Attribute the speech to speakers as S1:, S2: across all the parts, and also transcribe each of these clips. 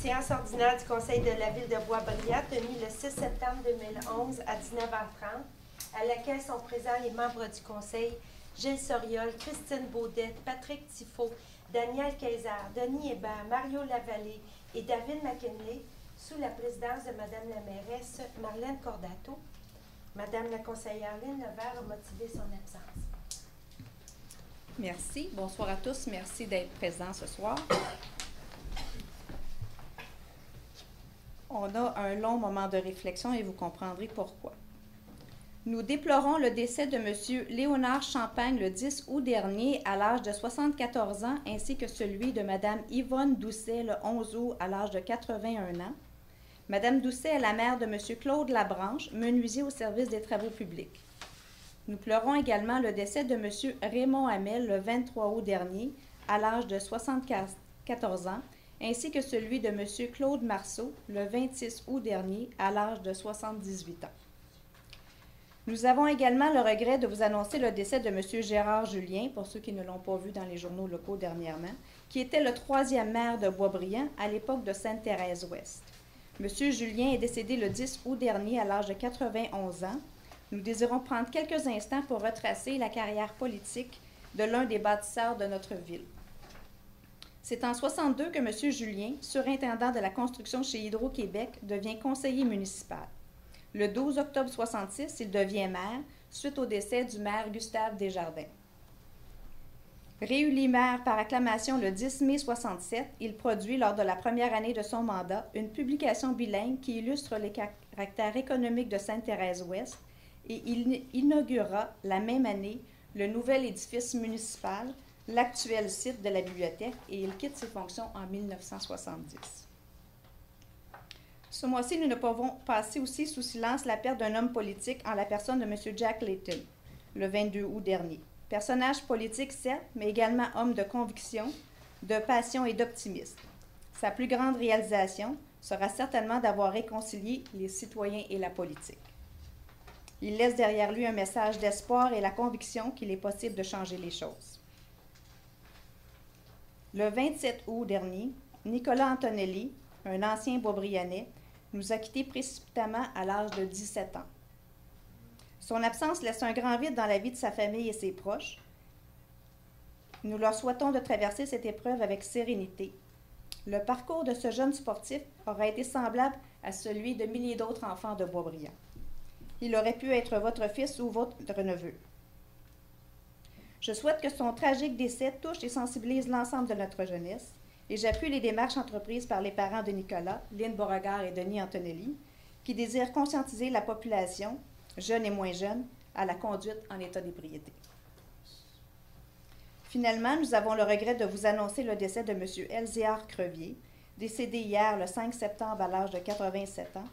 S1: Séance ordinaire du Conseil de la Ville de Boisbriand, tenue le 6 septembre 2011 à 19h30, à laquelle sont présents les membres du Conseil, Gilles Soriol, Christine Baudet, Patrick Tifo, Daniel Kayser, Denis Hébert, Mario Lavallée et David McKinley, sous la présidence de Mme la mairesse Marlène Cordato. Mme la conseillère Lynne Levert a motivé son absence.
S2: Merci. Bonsoir à tous. Merci d'être présents ce soir. On a un long moment de réflexion et vous comprendrez pourquoi. Nous déplorons le décès de M. Léonard Champagne le 10 août dernier à l'âge de 74 ans ainsi que celui de Mme Yvonne Doucet le 11 août à l'âge de 81 ans. Mme Doucet est la mère de M. Claude Labranche, menuisier au service des travaux publics. Nous pleurons également le décès de M. Raymond Hamel le 23 août dernier à l'âge de 74 ans ainsi que celui de M. Claude Marceau le 26 août dernier à l'âge de 78 ans. Nous avons également le regret de vous annoncer le décès de M. Gérard Julien, pour ceux qui ne l'ont pas vu dans les journaux locaux dernièrement, qui était le 3e maire de Boisbriand à l'époque de Sainte-Thérèse-Ouest. M. Julien est décédé le 10 août dernier à l'âge de 91 ans. Nous désirons prendre quelques instants pour retracer la carrière politique de l'un des bâtisseurs de notre ville. C'est en 1962 que M. Julien, surintendant de la construction chez Hydro-Québec, devient conseiller municipal. Le 12 octobre 1966, il devient maire, suite au décès du maire Gustave Desjardins. Réélu maire par acclamation le 10 mai 1967, il produit, lors de la première année de son mandat, une publication bilingue qui illustre les caractères économiques de Sainte-Thérèse-Ouest et il inaugurera la même année le nouvel édifice municipal, l'actuel site de la bibliothèque, et il quitte ses fonctions en 1970. Ce mois-ci, nous ne pouvons passer aussi sous silence la perte d'un homme politique en la personne de M. Jack Layton, le 22 août dernier. Personnage politique, certes, mais également homme de conviction, de passion et d'optimisme. Sa plus grande réalisation sera certainement d'avoir réconcilié les citoyens et la politique. Il laisse derrière lui un message d'espoir et la conviction qu'il est possible de changer les choses. Le 27 août dernier, Nicolas Antonelli, un ancien Boisbriandais, nous a quittés précipitamment à l'âge de 17 ans. Son absence laisse un grand vide dans la vie de sa famille et ses proches. Nous leur souhaitons de traverser cette épreuve avec sérénité. Le parcours de ce jeune sportif aura été semblable à celui de milliers d'autres enfants de Boisbriand. Il aurait pu être votre fils ou votre neveu. Je souhaite que son tragique décès touche et sensibilise l'ensemble de notre jeunesse et j'appuie les démarches entreprises par les parents de Nicolas, Lynne Beauregard et Denis Antonelli, qui désirent conscientiser la population, jeunes et moins jeunes, à la conduite en état d'ébriété. Finalement, nous avons le regret de vous annoncer le décès de M. Elzéar Crevier, décédé hier le 5 septembre à l'âge de 87 ans.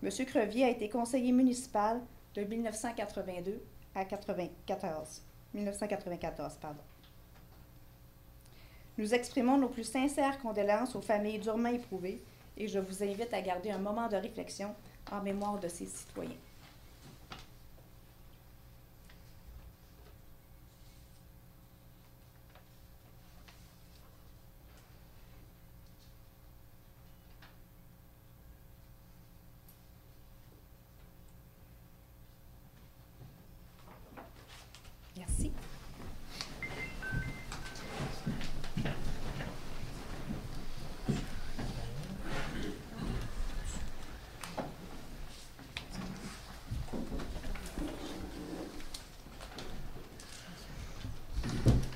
S2: M. Crevier a été conseiller municipal de 1982 à 1994. Nous exprimons nos plus sincères condoléances aux familles durement éprouvées et je vous invite à garder un moment de réflexion en mémoire de ces citoyens. Merci.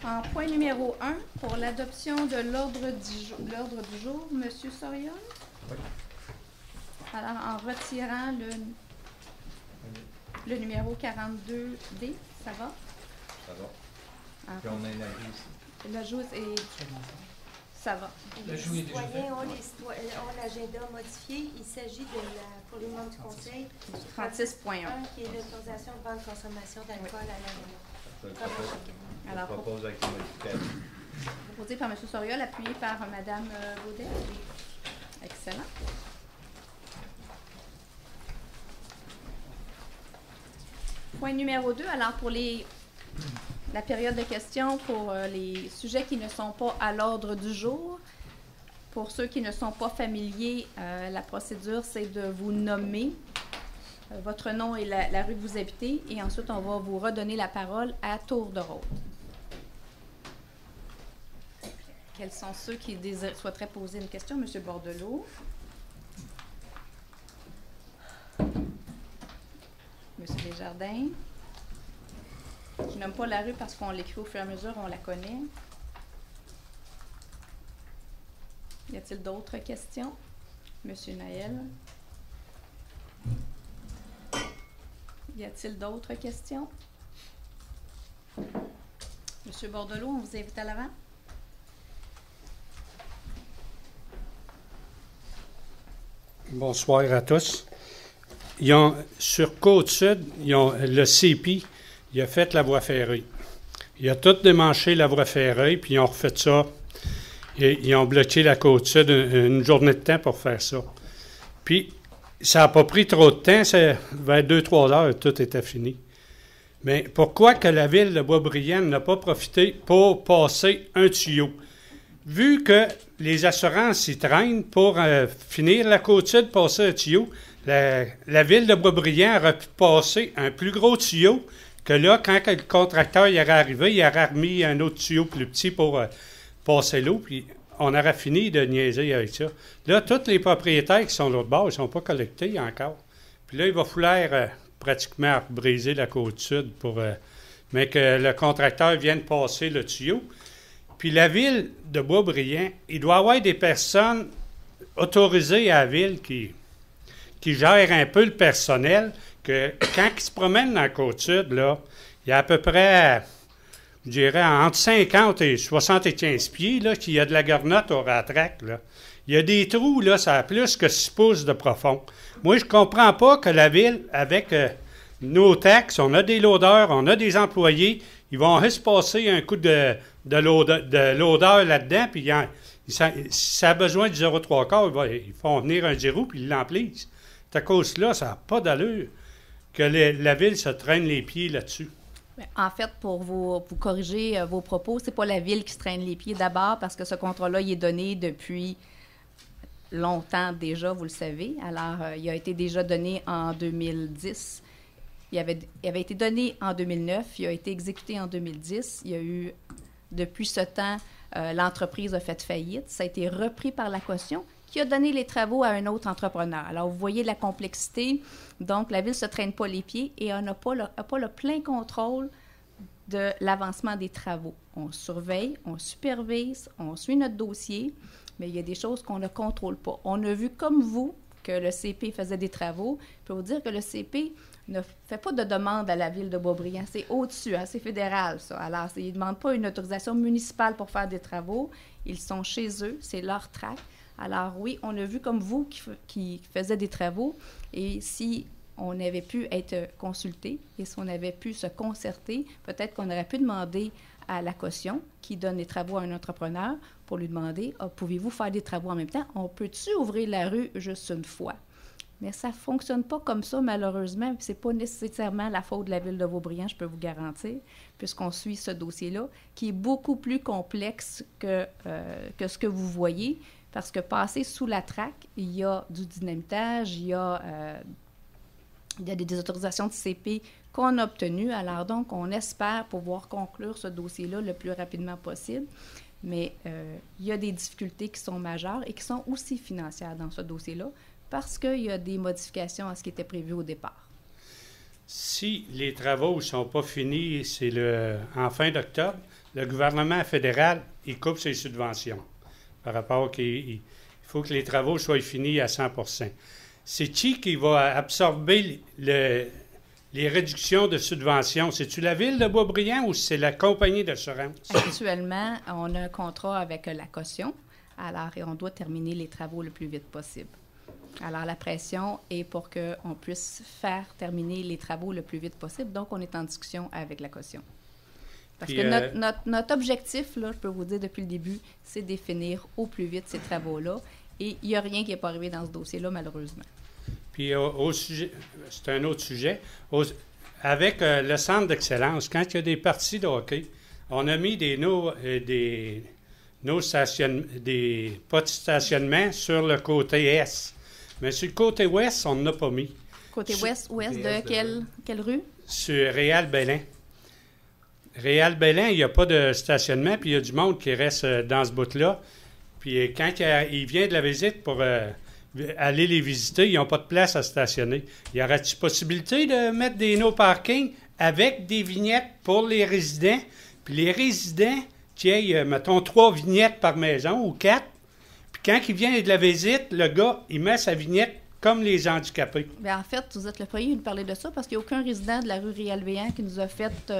S2: En point numéro 1, pour l'adoption de l'ordre du jour, M. Soriol? Oui. Alors, en retirant le numéro 42D, ça va?
S3: Ça va.
S2: Ah.
S3: Puis on a un avis aussi.
S2: L'ajout est... Ça va.
S1: Les citoyens ont l'agenda modifié. Il s'agit pour les membres du Conseil
S2: du 36.1
S1: qui est l'autorisation de vente consommation d'alcool à la réunion.
S3: Alors, je propose avec les modifications.
S2: Proposé par M. Soriol, appuyé par Mme Baudet. Excellent. Point numéro 2, alors pour la période de questions pour les sujets qui ne sont pas à l'ordre du jour, Pour ceux qui ne sont pas familiers, la procédure, c'est de vous nommer votre nom et la rue que vous habitez, et ensuite, on va vous redonner la parole à tour de rôle. Quels sont ceux qui souhaiteraient poser une question? Monsieur Bordelot. Monsieur Desjardins. Je nomme pas la rue parce qu'on l'écrit au fur et à mesure, on la connaît. Y a-t-il d'autres questions? Monsieur Naël. Y a-t-il d'autres questions? Monsieur Bordelot, on vous invite à l'avant.
S4: Bonsoir à tous. Sur Côte-Sud, le CP, il a fait la voie ferrée. Il a tout démanché la voie ferrée, puis ils ont refait ça. Ils ont bloqué la Côte-Sud une journée de temps pour faire ça. Puis, ça n'a pas pris trop de temps. Vers 2-3 heures, tout était fini. Mais pourquoi que la ville de Boisbriand n'a pas profité pour passer un tuyau? Vu que les assurances y traînent pour finir la Côte-Sud, passer un tuyau, la ville de Boisbriand aurait pu passer un plus gros tuyau que là, quand le contracteur y aurait arrivé, il aurait remis un autre tuyau plus petit pour passer l'eau, puis on aurait fini de niaiser avec ça. Là, tous les propriétaires qui sont de l'autre bord, ils ne sont pas collectés encore. Puis là, il va falloir pratiquement briser la Côte-Sud mais que le contracteur vienne passer le tuyau. Puis la ville de Boisbriand, il doit y avoir des personnes autorisées à la ville qui gèrent un peu le personnel, que quand ils se promènent dans la Côte-Sud, là, il y a à peu près, je dirais, entre 50 et 75 pieds, là, qu'il y a de la garnotte au ratrac, là. Il y a des trous, là, ça a plus que 6 pouces de profond. Moi, je comprends pas que la ville, avec nos taxes, on a des loadeurs, on a des employés, ils vont juste passer un coup de loadeur là-dedans, puis si ça a besoin de 0,3 ils font venir un zéro, puis ils l'emplissent. À cause de là, ça n'a pas d'allure que la ville se traîne les pieds là-dessus.
S2: En fait, pour vous corriger vos propos, c'est pas la ville qui se traîne les pieds d'abord, parce que ce contrat-là, il est donné depuis longtemps déjà, vous le savez. Alors, il a été déjà donné en 2010. Il avait été donné en 2009, il a été exécuté en 2010. Il y a eu, depuis ce temps, l'entreprise a fait faillite. Ça a été repris par la caution, qui a donné les travaux à un autre entrepreneur. Alors, vous voyez la complexité. Donc, la ville ne se traîne pas les pieds et on n'a pas le plein contrôle de l'avancement des travaux. On surveille, on supervise, on suit notre dossier, mais il y a des choses qu'on ne contrôle pas. On a vu, comme vous, que le CP faisait des travaux. Je peux vous dire que le CP ne fait pas de demande à la ville de Boisbriand. C'est au-dessus, hein, c'est fédéral, ça. Alors, ils ne demandent pas une autorisation municipale pour faire des travaux. Ils sont chez eux, c'est leur tract. Alors oui, on a vu comme vous qui faisait des travaux, et si on avait pu être consulté et si on avait pu se concerter, peut-être qu'on aurait pu demander à la caution qui donne les travaux à un entrepreneur pour lui demander pouvez-vous faire des travaux en même temps? On peut-tu ouvrir la rue juste une fois? Mais ça ne fonctionne pas comme ça, malheureusement. Ce n'est pas nécessairement la faute de la ville de Boisbriand, je peux vous garantir, puisqu'on suit ce dossier-là, qui est beaucoup plus complexe que ce que vous voyez. Parce que passer sous la traque, il y a du dynamitage, il y a des autorisations de CP qu'on a obtenues. Alors donc, on espère pouvoir conclure ce dossier-là le plus rapidement possible. Mais il y a des difficultés qui sont majeures et qui sont aussi financières dans ce dossier-là parce qu'il y a des modifications à ce qui était prévu au départ.
S4: Si les travaux ne sont pas finis, c'est en fin d'octobre, le gouvernement fédéral, il coupe ses subventions. Par rapport qu'il faut que les travaux soient finis à 100%. C'est qui va absorber les réductions de subventions? C'est-tu la ville de Boisbriand ou c'est la compagnie d'assurance?
S2: Actuellement, on a un contrat avec la caution, alors et on doit terminer les travaux le plus vite possible. Alors, la pression est pour qu'on puisse faire terminer les travaux le plus vite possible. Donc, on est en discussion avec la caution. Parce que notre objectif, là, je peux vous dire depuis le début, c'est de finir au plus vite ces travaux-là. Et il n'y a rien qui n'est pas arrivé dans ce dossier-là, malheureusement.
S4: Puis au sujet, c'est un autre sujet. Avec le centre d'excellence, quand il y a des parties de hockey, on a mis pas de stationnement sur le côté est. Mais sur le côté ouest, on n'a pas mis.
S2: Côté ouest de quelle rue?
S4: Sur Réal-Bélin. Réal-Bélin, il n'y a pas de stationnement, puis il y a du monde qui reste dans ce bout-là. Puis quand il vient de la visite pour aller les visiter, ils n'ont pas de place à stationner. Y aurait-il possibilité de mettre des no parking avec des vignettes pour les résidents? Puis les résidents qui aient, mettons, 3 vignettes par maison ou 4. Puis quand il vient de la visite, le gars, il met sa vignette comme les handicapés.
S2: Bien, en fait, vous êtes le premier à nous parler de ça parce qu'il n'y a aucun résident de la rue Réal-Béan qui nous a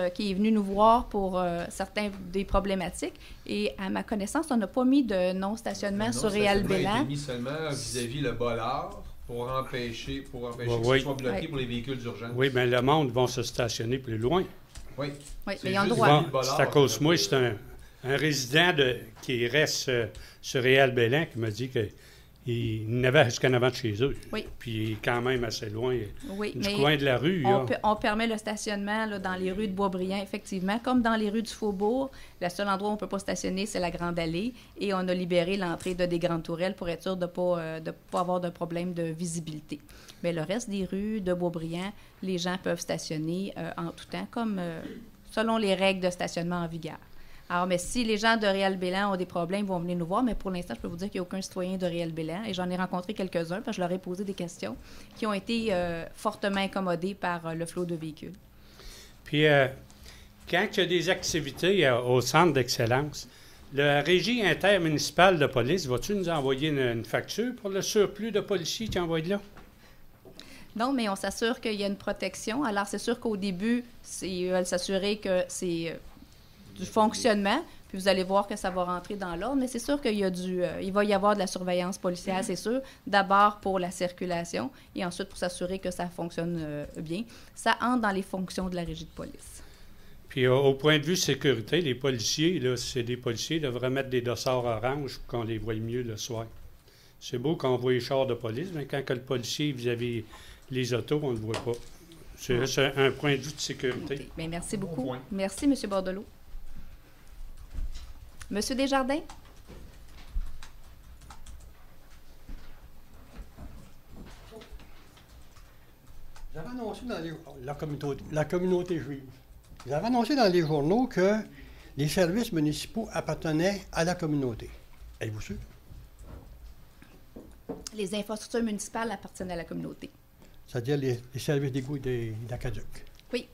S2: qui est venu nous voir pour certains des problématiques. Et à ma connaissance, on n'a pas mis de non-stationnement sur Réal-Béan.
S5: Ça a été mis seulement vis-à-vis le Bollard pour empêcher que
S4: Oui.
S5: ce soit bloqué pour les véhicules d'urgence.
S4: Oui, mais le monde va se stationner plus loin.
S5: Oui.
S2: Oui,
S5: C'est
S2: mais ils ont le
S5: juste
S2: droit.
S5: vis-à-vis le Bollard,
S4: C'est à cause de moi, c'est un résident qui reste sur Réal-Bélin qui m'a dit qu'il n'avait jusqu'en avant de chez eux.
S2: Oui.
S4: Puis il est quand même assez loin
S2: Oui,
S4: du
S2: mais
S4: coin de la rue.
S2: on permet le stationnement là, dans les rues de Boisbriand, effectivement, comme dans les rues du Faubourg. Le seul endroit où on ne peut pas stationner, c'est la Grande Allée. Et on a libéré l'entrée des Grandes Tourelles pour être sûr de ne pas avoir de problème de visibilité. Mais le reste des rues de Boisbriand, les gens peuvent stationner en tout temps, comme selon les règles de stationnement en vigueur. Alors, mais si les gens de Réal-Bélan ont des problèmes, ils vont venir nous voir. Mais pour l'instant, je peux vous dire qu'il n'y a aucun citoyen de Réal-Bélan. Et j'en ai rencontré quelques-uns parce que je leur ai posé des questions qui ont été fortement incommodés par le flot de véhicules.
S4: Puis, quand il y a des activités au centre d'excellence, la régie intermunicipale de police, vas-tu nous envoyer une facture pour le surplus de policiers qui envoient de là?
S2: Non, mais on s'assure qu'il y a une protection. Alors, c'est sûr qu'au début, ils veulent s'assurer que c'est du fonctionnement, puis vous allez voir que ça va rentrer dans l'ordre, mais c'est sûr qu'il y a il va y avoir de la surveillance policière, c'est sûr, d'abord pour la circulation et ensuite pour s'assurer que ça fonctionne bien. Ça entre dans les fonctions de la régie de police.
S4: Puis au point de vue sécurité, les policiers, là, c'est des policiers, devraient mettre des dossards orange pour qu'on les voie mieux le soir. C'est beau qu'on voit les chars de police, mais quand que le policier vis-à-vis les autos, on ne le voit pas. C'est un point de vue de sécurité.
S2: Okay. Bien, merci beaucoup.
S5: point.
S2: Merci, M. Bordelot. Monsieur Desjardins?
S6: Vous avez annoncé dans la communauté juive, vous avez annoncé dans les journaux que les services municipaux appartenaient à la communauté. Êtes-vous sûr?
S2: Les infrastructures municipales appartiennent à la communauté.
S6: C'est-à-dire les services d'égout d'Acaduc.
S2: Oui.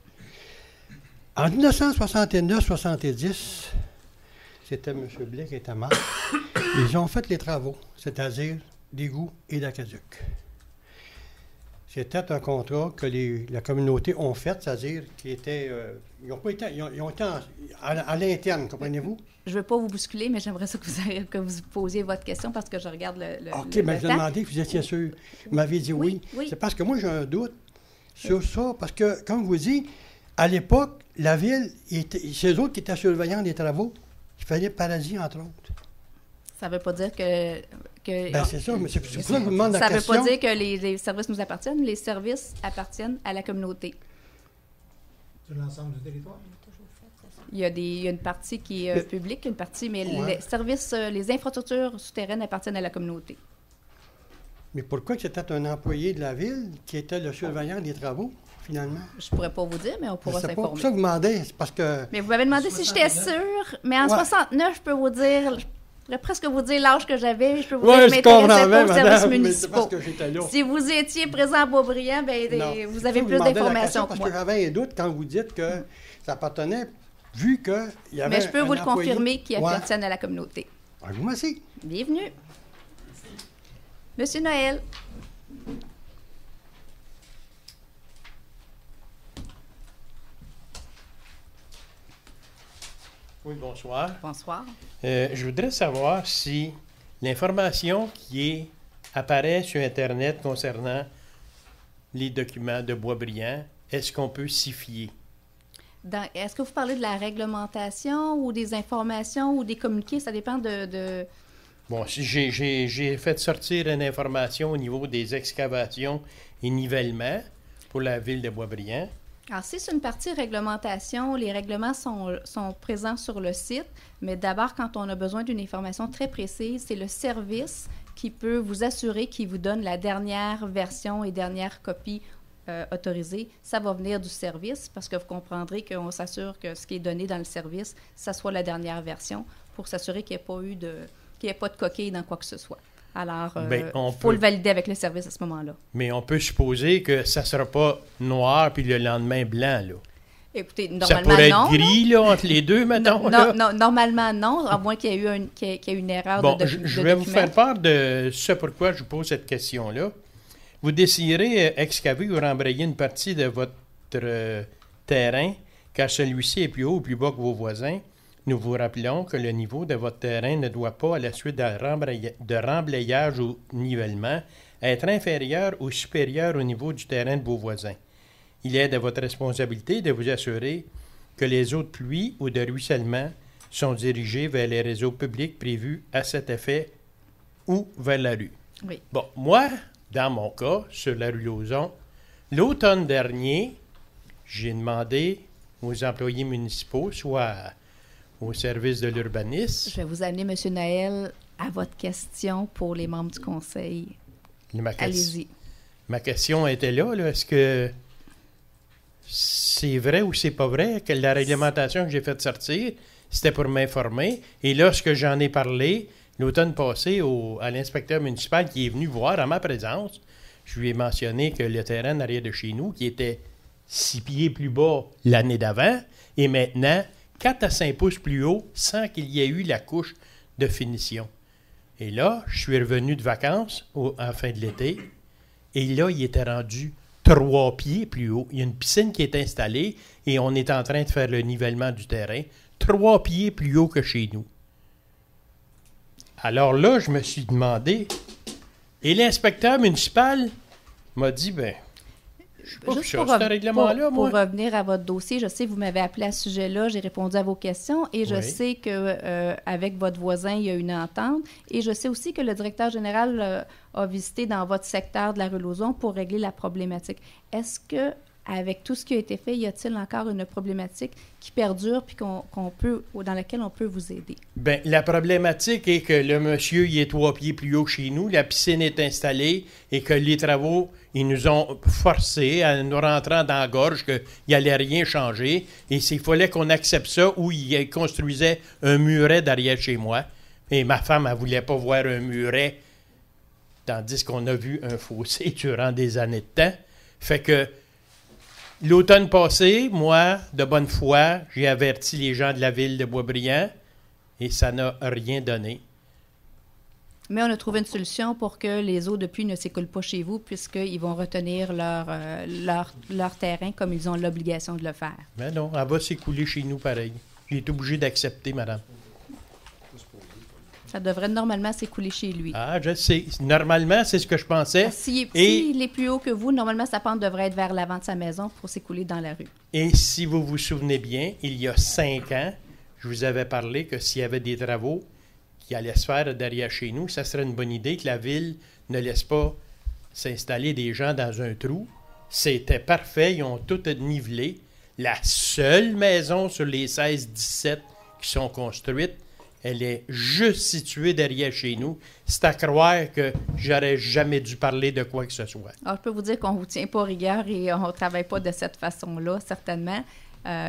S6: En 1969-70, c'était M. Blais qui était mort. Ils ont fait les travaux, c'est-à-dire d'égout et d'Acaduc. C'était un contrat que la communauté ont fait, c'est-à-dire qu'ils étaient... ils ont été à l'interne, comprenez-vous?
S2: Je ne veux pas vous bousculer, mais j'aimerais ça que vous posiez votre question parce que je regarde le
S6: OK,
S2: le
S6: mais je
S2: temps.
S6: vous ai demandé que vous étiez sûr. Vous m'aviez dit oui.
S2: Oui.
S6: C'est parce que moi, j'ai un doute sur ça, parce que, comme je vous dis, à l'époque, la ville, c'est eux autres qui étaient surveillants des travaux. Il fallait Paradis, entre autres.
S2: Ça ne veut pas dire que
S6: Ben, c'est ça, mais c'est pour ça que je vous demande la
S2: ça ne veut
S6: question.
S2: pas dire que les services nous appartiennent. Les services appartiennent à la communauté.
S7: Sur l'ensemble du territoire?
S2: Il y a une partie qui est publique, une partie, mais
S6: Ouais.
S2: les services, les infrastructures souterraines appartiennent à la communauté.
S6: Mais pourquoi que c'était un employé de la ville qui était le surveillant des travaux, finalement?
S2: Je ne pourrais pas vous dire, mais on pourra
S6: C'est pas
S2: s'informer.
S6: pour ça que je vous demandais, c'est parce que...
S2: Mais vous m'avez demandé si j'étais
S7: 69.
S2: sûre, mais en
S6: Ouais.
S2: 69, je peux vous dire, je pourrais presque vous dire l'âge que j'avais, je peux vous
S6: Oui,
S2: dire que
S6: je
S2: je
S6: comprends
S2: m'intéressais
S6: bien,
S2: pas aux services
S6: madame, mais c'est
S2: municipaux.
S6: parce que j'étais là.
S2: Si vous étiez présent à Beaubriand, ben,
S6: Non.
S2: vous
S6: C'est
S2: avez
S6: pour ça que je
S2: plus
S6: vous demandais la
S2: d'informations
S6: question,
S2: que
S6: parce
S2: moi.
S6: que j'avais un doute quand vous dites que ça appartenait, vu qu'il y avait
S2: Mais je peux
S6: un
S2: vous le
S6: employé.
S2: confirmer qu'ils
S6: Ouais.
S2: appartiennent à la communauté.
S6: Ah, je vous remercie.
S2: Bienvenue. Monsieur Noël.
S8: Oui, bonsoir.
S2: Bonsoir.
S8: Je voudrais savoir si l'information apparaît sur Internet concernant les documents de Boisbriand, est-ce qu'on peut s'y fier?
S2: Est-ce que vous parlez de la réglementation ou des informations ou des communiqués? Ça dépend de...
S8: Bon, si j'ai fait sortir une information au niveau des excavations et nivellements pour la ville de Boisbriand.
S2: Alors, si c'est une partie réglementation, les règlements sont présents sur le site, mais d'abord, quand on a besoin d'une information très précise, c'est le service qui peut vous assurer qu'il vous donne la dernière version et dernière copie autorisée. Ça va venir du service, parce que vous comprendrez qu'on s'assure que ce qui est donné dans le service, ça soit la dernière version, pour s'assurer qu'il n'y ait pas de coquille dans quoi que ce soit. Alors, il faut le valider avec le service à ce moment-là.
S8: Mais on peut supposer que ça ne sera pas noir puis le lendemain blanc, là.
S2: Écoutez,
S8: Ça
S2: normalement,
S8: pourrait
S2: non.
S8: être gris, là, entre les deux, maintenant.
S2: Non, normalement, non, à moins qu'il y ait eu une erreur
S8: Bon,
S2: de
S8: je vais vous faire part de ce pourquoi je vous pose cette question-là. Vous désirez excaver ou rembrayer une partie de votre terrain, car celui-ci est plus haut ou plus bas que vos voisins. Nous vous rappelons que le niveau de votre terrain ne doit pas, à la suite de remblayage ou nivellement, être inférieur ou supérieur au niveau du terrain de vos voisins. Il est de votre responsabilité de vous assurer que les eaux de pluie ou de ruissellement sont dirigées vers les réseaux publics prévus à cet effet ou vers la rue.
S2: Oui.
S8: Bon, moi, dans mon cas, sur la rue Lauzon, l'automne dernier, j'ai demandé aux employés municipaux, soit au service de l'urbanisme.
S2: Je vais vous amener, M. Naël, à votre question pour les membres du conseil. Allez-y.
S8: Ma question était là. Est-ce que c'est vrai ou c'est pas vrai que la réglementation que j'ai faite sortir, c'était pour m'informer? Et lorsque j'en ai parlé l'automne passé à l'inspecteur municipal qui est venu voir en ma présence, je lui ai mentionné que le terrain en arrière de chez nous, qui était 6 pieds plus bas l'année d'avant, est maintenant 4 à 5 pouces plus haut sans qu'il y ait eu la couche de finition. Et là, je suis revenu de vacances en fin de l'été, et là, il était rendu 3 pieds plus haut. Il y a une piscine qui est installée, et on est en train de faire le nivellement du terrain, 3 pieds plus haut que chez nous. Alors là, je me suis demandé, et l'inspecteur municipal m'a dit, je suis pas
S2: Juste
S8: sur ce règlement-là, moi.
S2: Pour revenir à votre dossier, je sais que vous m'avez appelé à ce sujet-là, j'ai répondu à vos questions et je
S8: Oui.
S2: sais qu'avec votre voisin, il y a une entente. Et je sais aussi que le directeur général a visité dans votre secteur de la rue Lauzon pour régler la problématique. Est-ce que, avec tout ce qui a été fait, y a-t-il encore une problématique qui perdure puis dans laquelle on peut vous aider?
S8: Bien, la problématique est que le monsieur, il est 3 pieds plus haut que chez nous, la piscine est installée et que les travaux, ils nous ont forcés à nous rentrer dans la gorge qu'il n'allait rien changer. Et il fallait qu'on accepte ça où il construisait un muret derrière chez moi. Et ma femme, elle ne voulait pas voir un muret, tandis qu'on a vu un fossé durant des années de temps. Fait que l'automne passé, moi, de bonne foi, j'ai averti les gens de la ville de Boisbriand et ça n'a rien donné.
S2: Mais on a trouvé une solution pour que les eaux de pluie ne s'écoulent pas chez vous puisqu'ils vont retenir leur terrain comme ils ont l'obligation de le faire.
S8: Mais non, elle va s'écouler chez nous pareil. J'ai été obligé d'accepter, madame.
S2: Ça devrait normalement s'écouler chez lui.
S8: Ah, je sais. Normalement, c'est ce que je pensais.
S2: S'il est plus haut que vous, normalement, sa pente devrait être vers l'avant de sa maison pour s'écouler dans la rue.
S8: Et si vous vous souvenez bien, il y a 5 ans, je vous avais parlé que s'il y avait des travaux qui allaient se faire derrière chez nous, ça serait une bonne idée que la ville ne laisse pas s'installer des gens dans un trou. C'était parfait, ils ont tout nivelé. La seule maison sur les 16-17 qui sont construites, elle est juste située derrière chez nous. C'est à croire que j'aurais jamais dû parler de quoi que ce soit.
S2: Alors, je peux vous dire qu'on ne vous tient pas rigueur et on ne travaille pas de cette façon-là, certainement.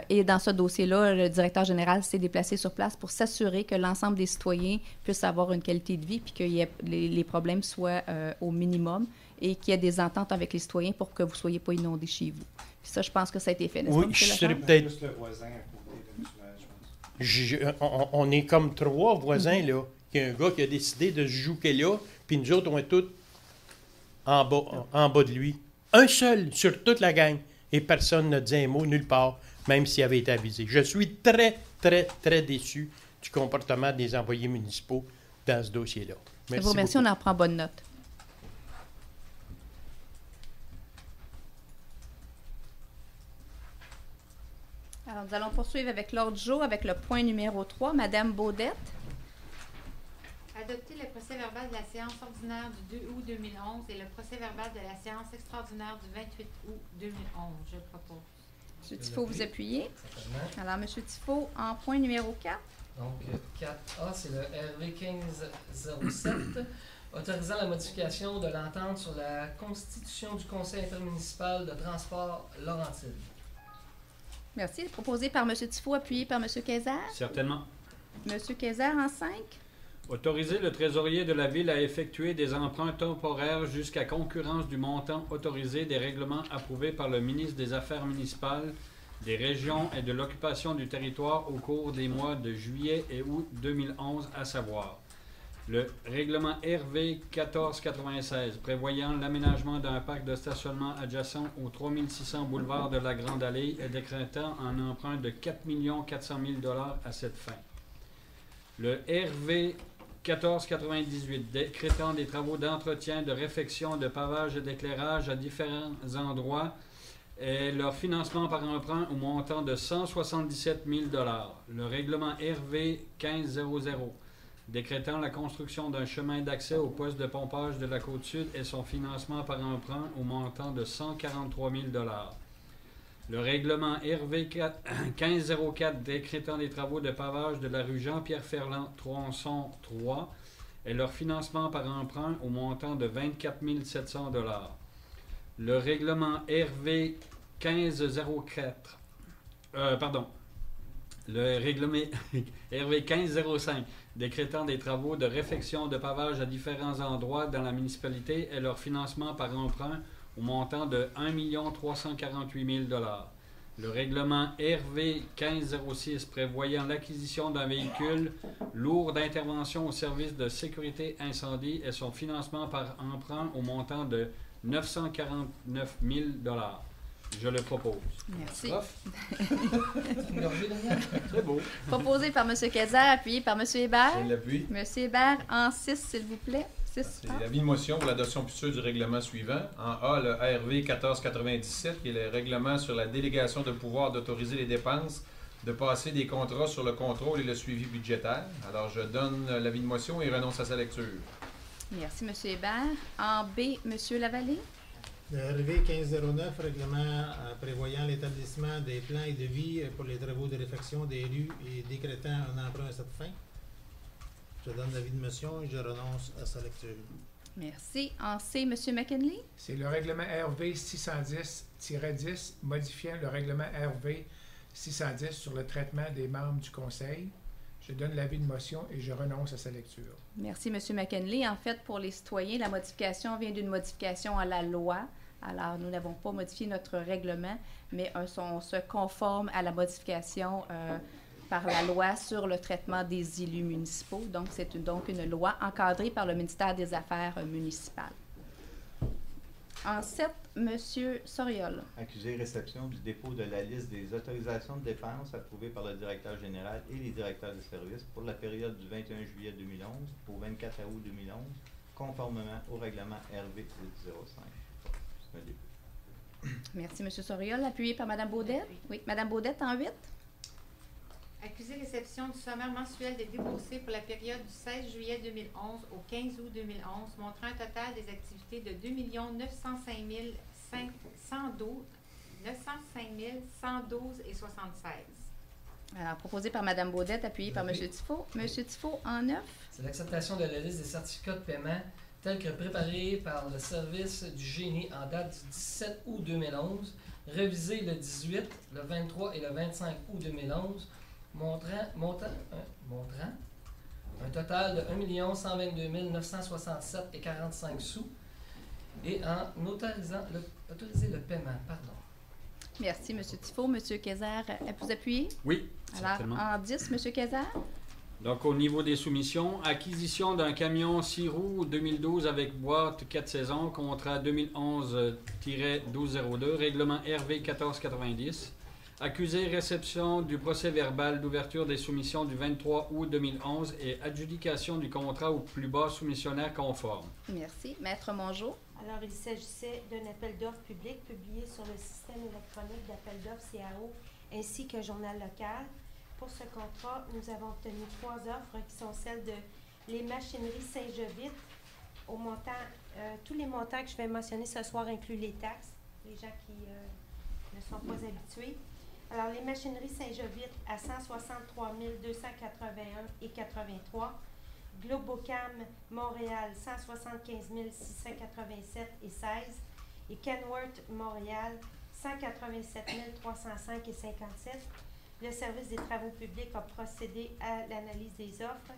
S2: Et dans ce dossier-là, le directeur général s'est déplacé sur place pour s'assurer que l'ensemble des citoyens puissent avoir une qualité de vie puis que les problèmes soient au minimum et qu'il y ait des ententes avec les citoyens pour que vous ne soyez pas inondés chez vous. Puis ça, je pense que ça a été fait, n'est-ce
S8: Oui,
S2: pas,
S8: je
S2: M.
S8: serais
S2: Lachance?
S8: peut-être...
S3: Juste le voisin à côté de M. Maël, je pense.
S8: On est comme 3 voisins, là. Il y a un gars qui a décidé de se jouer là, puis nous autres, on est tous en bas de lui. Un seul sur toute la gang. Et personne n'a dit un mot nulle part, même s'il avait été avisé. Je suis très, très, très déçu du comportement des employés municipaux dans ce dossier-là.
S2: Je vous remercie, on en prend bonne note. Alors, nous allons poursuivre avec l'ordre du jour, avec le point numéro 3. Madame Baudette.
S9: Adopter le procès-verbal de la séance ordinaire du 2 août 2011 et le procès-verbal de la séance extraordinaire du 28 août 2011. Je propose.
S2: M. Tifo, vous appuyez.
S10: Certainement.
S2: Alors, M. Tifo, en point numéro 4.
S10: Donc, 4A, c'est le RV 1507, autorisant la modification de l'entente sur la constitution du Conseil intermunicipal de transport Laurentide.
S2: Merci. Proposé par M. Tifo, appuyé par M. Kayser.
S4: Certainement.
S2: M. Kayser, en 5.
S4: Autoriser le trésorier de la Ville à effectuer des emprunts temporaires jusqu'à concurrence du montant autorisé des règlements approuvés par le ministre des Affaires municipales, des régions et de l'occupation du territoire au cours des mois de juillet et août 2011, à savoir le règlement RV 1496 prévoyant l'aménagement d'un parc de stationnement adjacent au 3600 boulevard de la Grande Allée et décrétant un emprunt de 4 400 000 $ à cette fin. Le RV 1498 décrétant des travaux d'entretien, de réfection, de pavage et d'éclairage à différents endroits et leur financement par emprunt au montant de 177 000 $. Le règlement RV 1500 décrétant la construction d'un chemin d'accès au poste de pompage de la Côte-Sud et son financement par emprunt au montant de 143 000 $. Le règlement RV 1504 décrétant des travaux de pavage de la rue Jean-Pierre Ferland, Tronçon 3 et leur financement par emprunt au montant de 24 700 $. Le règlement RV 1504, le règlement RV 1505 décrétant des travaux de réfection de pavage à différents endroits dans la municipalité et leur financement par emprunt au montant de 1 348 000 $. Le règlement RV 1506 prévoyant l'acquisition d'un véhicule lourd d'intervention au service de sécurité incendie et son financement par emprunt au montant de 949 000 $. Je le propose.
S2: Merci.
S4: C'est beau.
S2: Proposé par M. Kayser, appuyé par M. Hébert.
S5: Je l'appuie.
S2: M. Hébert, en 6, s'il vous plaît. 6.
S5: C'est l'avis de motion pour l'adoption future du règlement suivant. En A, le RV 1497, qui est le règlement sur la délégation de pouvoir d'autoriser les dépenses, de passer des contrats sur le contrôle et le suivi budgétaire. Alors, je donne l'avis de motion et renonce à sa lecture.
S2: Merci, M. Hébert. En B, M. Lavallée.
S7: Le RV 1509, règlement prévoyant l'établissement des plans et devis pour les travaux de réfection des rues et décrétant un emprunt à cette fin. Je donne l'avis de motion et je renonce à sa lecture.
S2: Merci. En C, M. McKinley.
S11: C'est le règlement RV 610-10 modifiant le règlement RV 610 sur le traitement des membres du Conseil. Je donne l'avis de motion et je renonce à sa lecture.
S2: Merci, M. McKinley. En fait, pour les citoyens, la modification vient d'une modification à la loi. Alors, nous n'avons pas modifié notre règlement, mais on se conforme à la modification par la loi sur le traitement des élus municipaux. Donc, c'est donc une loi encadrée par le ministère des Affaires municipales. En 7, M. Soriol.
S12: Accusé réception du dépôt de la liste des autorisations de dépenses approuvées par le directeur général et les directeurs de services pour la période du 21 juillet 2011 au 24 août 2011, conformément au règlement RV 1005.
S2: Merci, M. Soriol. Appuyé par Mme Baudette. Oui, Mme Baudette en 8.
S9: Accusé réception du sommaire mensuel des déboursés pour la période du 16 juillet 2011 au 15 août 2011, montrant un total des activités de 2 905 112 et 76.
S2: Alors, proposé par Mme Baudette, appuyé par M. Tifo. M. Tifo en 9.
S10: C'est l'acceptation de la liste des certificats de paiement tels que préparés par le service du génie en date du 17 août 2011, révisé le 18, le 23 et le 25 août 2011, montrant un total de 1 122 967,45 sous et en autoriser le paiement. Pardon.
S2: Merci, M. Tifo. M. Kayser, vous appuyez?
S4: Oui,
S2: alors,
S4: certainement.
S2: En 10, M. Kayser.
S4: Donc, au niveau des soumissions, acquisition d'un camion 6 roues 2012 avec boîte 4 saisons, contrat 2011-1202, règlement RV 1490. Accusé réception du procès verbal d'ouverture des soumissions du 23 août 2011 et adjudication du contrat au plus bas soumissionnaire conforme.
S2: Merci. Maître Mongeau.
S1: Alors, il s'agissait d'un appel d'offres public publié sur le système électronique d'appel d'offres CAO ainsi qu'un journal local. Pour ce contrat, nous avons obtenu 3 offres qui sont celles de les machineries Saint-Jovite au montant, tous les montants que je vais mentionner ce soir incluent les taxes, les gens qui ne sont pas habitués. Alors, les machineries Saint-Jovite à 163 281,83. Globocam Montréal 175 687,16. Et Kenworth Montréal 187 305,57. Le service des travaux publics a procédé à l'analyse des offres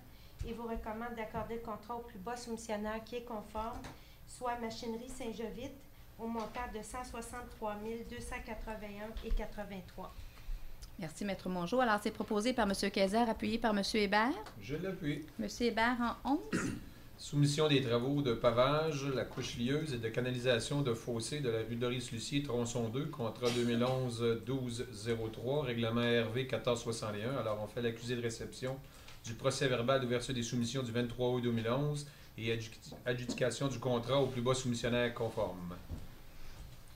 S1: et vous recommande d'accorder le contrat au plus bas soumissionnaire qui est conforme, soit Machinerie Saint-Jovite, au montant de 163 281,83.
S2: Merci, Maître Mongeau. Alors, c'est proposé par M. Kayser, appuyé par M. Hébert.
S5: Je l'appuie.
S2: M. Hébert en 11.
S5: Soumission des travaux de pavage, la couche lieuse et de canalisation de fossés de la rue Doris-Lucier, tronçon 2, contrat 2011-12-03, règlement RV 1461. Alors, on fait l'accusé de réception du procès-verbal d'ouverture des soumissions du 23 août 2011 et adjudication du contrat au plus bas soumissionnaire conforme.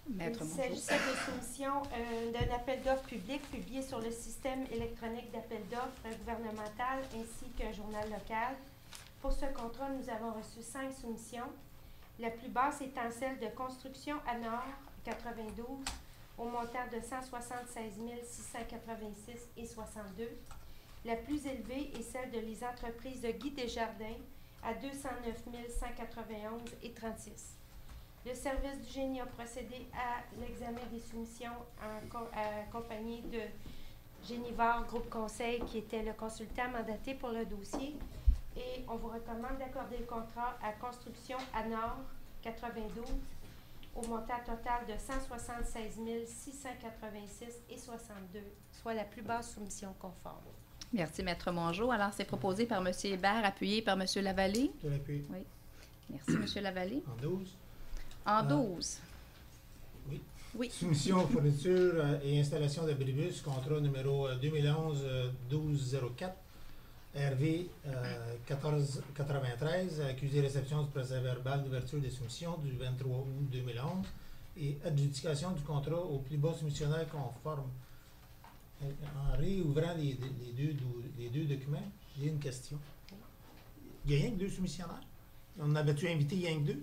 S2: Maître
S1: Il
S2: Mongeau.
S1: s'agissait de soumission d'un appel d'offres public publié sur le système électronique d'appel d'offres gouvernemental ainsi qu'un journal local. Pour ce contrat, nous avons reçu 5 soumissions. La plus basse étant celle de Construction à Nord 92 au montant de 176 686,62. La plus élevée est celle de les entreprises de Guy Desjardins à 209 191,36. Le service du génie a procédé à l'examen des soumissions accompagné de Génivore Groupe Conseil, qui était le consultant mandaté pour le dossier. Et on vous recommande d'accorder le contrat à Construction à Nord 92 au montant total de 176 686,62, soit la plus basse soumission conforme.
S2: Merci, Maître Mongeau. Alors, c'est proposé par M. Hébert, appuyé par M. Lavallée.
S7: Je l'appuie.
S2: Oui. Merci, M. Lavallée.
S7: En 12.
S2: En 12.
S7: Oui.
S2: Oui.
S7: Soumission, fourniture et installation d'abribus, contrat numéro 2011-12-04, RV 1493, accusé réception du procès-verbal d'ouverture des soumissions du 23 août 2011 et adjudication du contrat au plus bas soumissionnaire conforme. En réouvrant les deux documents, j'ai une question. Il n'y a rien que 2 soumissionnaires? On avait-tu invité rien que 2?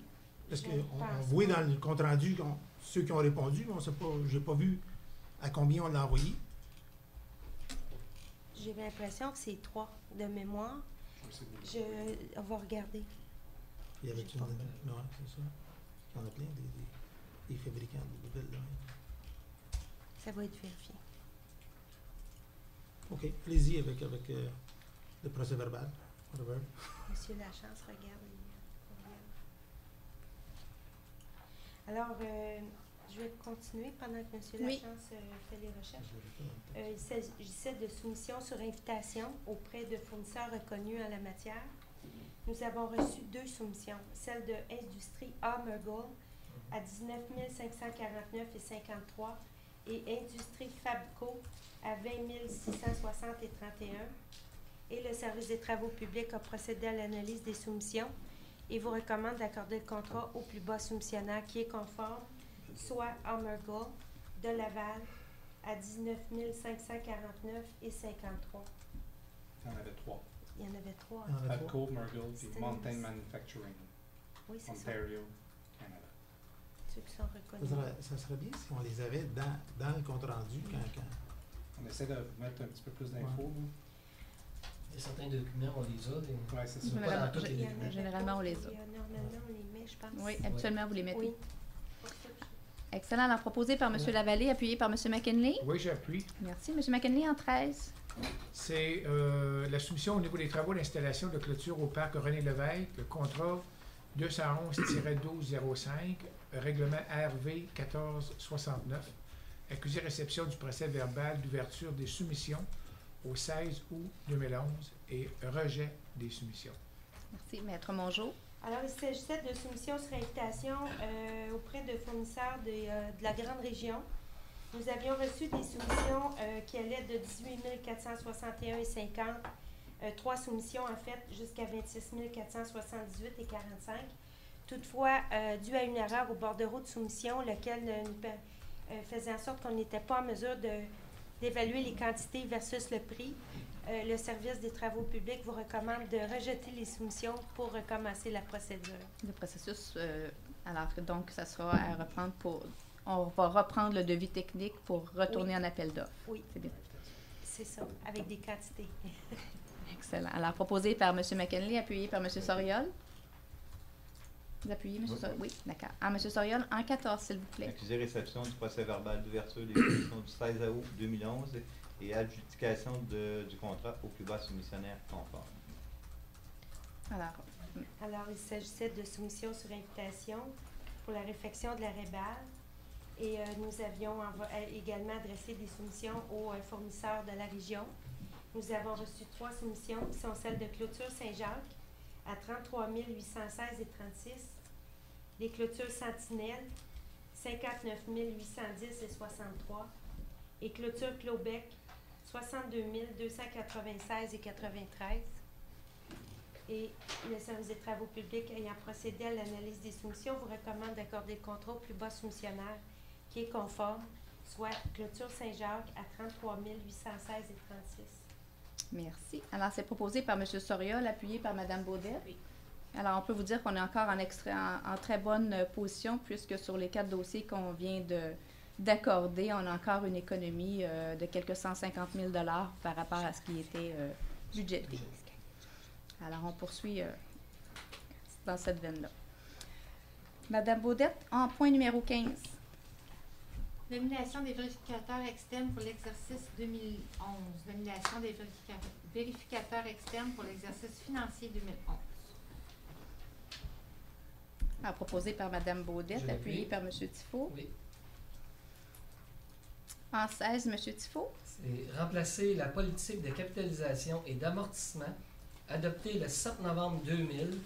S7: Parce qu'on voit dans le compte-rendu ceux qui ont répondu, on sait pas, j'ai pas vu à combien on l'a envoyé.
S1: J'ai l'impression que c'est 3 de mémoire. On va regarder.
S7: Il y avait une... Non, c'est ça. Il y en a plein des fabricants de nouvelles. Là.
S1: Ça va être vérifié.
S7: OK. Allez-y avec le procès-verbal.
S1: Monsieur Lachance, regarde. Alors, je vais continuer pendant que M. Lachance fait les recherches. Il s'agissait de soumission sur invitation auprès de fournisseurs reconnus en la matière. Nous avons reçu 2 soumissions. Celle de Industrie Amergol à 19 549,53 et Industrie Fabco à 20 660,31. Et le service des travaux publics a procédé à l'analyse des soumissions et vous recommande d'accorder le contrat au plus bas soumissionnaire qui est conforme, soit Amergol de Laval à 19 549,53.
S3: Il y en avait 3.
S1: Il y en avait 3.
S3: Fabco, Mergel et Mountain Manufacturing.
S1: Oui, c'est
S3: Ontario, Canada.
S1: Ceux qui sont reconnus.
S7: Ça serait bien si on les avait dans le compte-rendu quand...
S3: On essaie de mettre un petit peu plus d'infos.
S10: Il y a certains documents, on les a.
S3: Oui, c'est ça.
S10: Pas dans tous les documents.
S2: Généralement, on les a.
S1: Normalement, on les met, je pense.
S2: Oui, habituellement, vous les mettez.
S1: Oui.
S2: Excellent. Alors, proposé par M. Lavallée, appuyé par M. McKinley.
S11: Oui, j'appuie.
S2: Merci. M. McKinley en 13.
S11: C'est la soumission au niveau des travaux d'installation de clôture au parc René Lévesque, le contrat 211-1205, règlement RV 1469, accusé réception du procès verbal d'ouverture des soumissions au 16 août 2011 et rejet des soumissions.
S2: Merci. Maître Mongeau.
S1: Alors, il s'agissait de soumissions sur invitation auprès de fournisseurs de la grande région. Nous avions reçu des soumissions qui allaient de 18 461,50, 3 soumissions en fait, jusqu'à 26 478,45. Toutefois, dû à une erreur au bordereau de soumission, lequel faisait en sorte qu'on n'était pas en mesure d'évaluer les quantités versus le prix, le service des travaux publics vous recommande de rejeter les soumissions pour recommencer la procédure.
S2: Le processus, alors donc, ça sera à reprendre pour On va reprendre le devis technique pour retourner en appel d'offres.
S1: Oui.
S2: C'est bien.
S1: C'est ça, avec des quantités.
S2: Excellent. Alors, proposé par M. McKinley, appuyé par M. Soriol. Vous appuyez, M. Soriol? Oui, d'accord. M. Soriol, en 14, s'il vous plaît.
S12: Accusé réception du procès verbal d'ouverture des commissions du 16 août 2011 et adjudication du contrat au plus bas soumissionnaire conforme.
S1: Alors, il s'agissait de soumission sur invitation pour la réfection de la REBAL. Et nous avions également adressé des soumissions aux fournisseurs de la région. Nous avons reçu 3 soumissions qui sont celles de Clôture Saint-Jacques à 33 816 et 36, les Clôtures Sentinelle 59 810 et 63 et Clôture Clobec 62 296 et 93. Et le service des travaux publics ayant procédé à l'analyse des soumissions vous recommande d'accorder le contrat au plus bas soumissionnaire qui est conforme, soit Clôture Saint-Jacques à 33 816 et 36.
S2: Merci. Alors, c'est proposé par M. Soriol, appuyé par Mme Baudet.
S1: Oui.
S2: Alors, on peut vous dire qu'on est encore en très bonne position, puisque sur les 4 dossiers qu'on vient d'accorder, on a encore une économie de quelques 150 000 $ par rapport à ce qui était budgété. Alors, on poursuit dans cette veine-là. Mme Baudet, en point numéro 15.
S9: Nomination des vérificateurs externes pour l'exercice 2011. Nomination des vérificateurs externes pour l'exercice financier 2011.
S2: Alors, proposé par Mme Baudet, appuyé par M. Tifo.
S10: Oui.
S2: En 16, M. Tifo.
S10: C'est remplacer la politique de capitalisation et d'amortissement adoptée le 7 novembre 2000,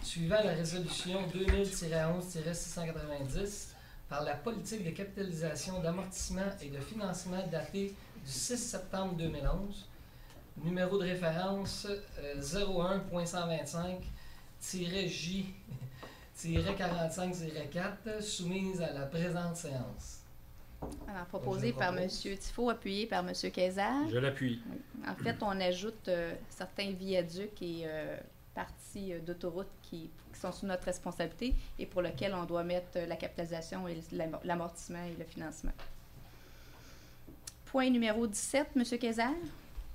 S10: suivant la résolution 2000-11-690 par la politique de capitalisation, d'amortissement et de financement datée du 6 septembre 2011, numéro de référence 01.125-J-45-4, soumise à la présente séance.
S2: Alors, proposé par M. Tifo, appuyé par M. Kayser.
S4: Je l'appuie.
S2: Oui. En fait, on ajoute certains viaducs et parties d'autoroutes qui sont sous notre responsabilité et pour lesquels on doit mettre la capitalisation et l'amortissement et le financement. Point numéro 17, M. Kayser.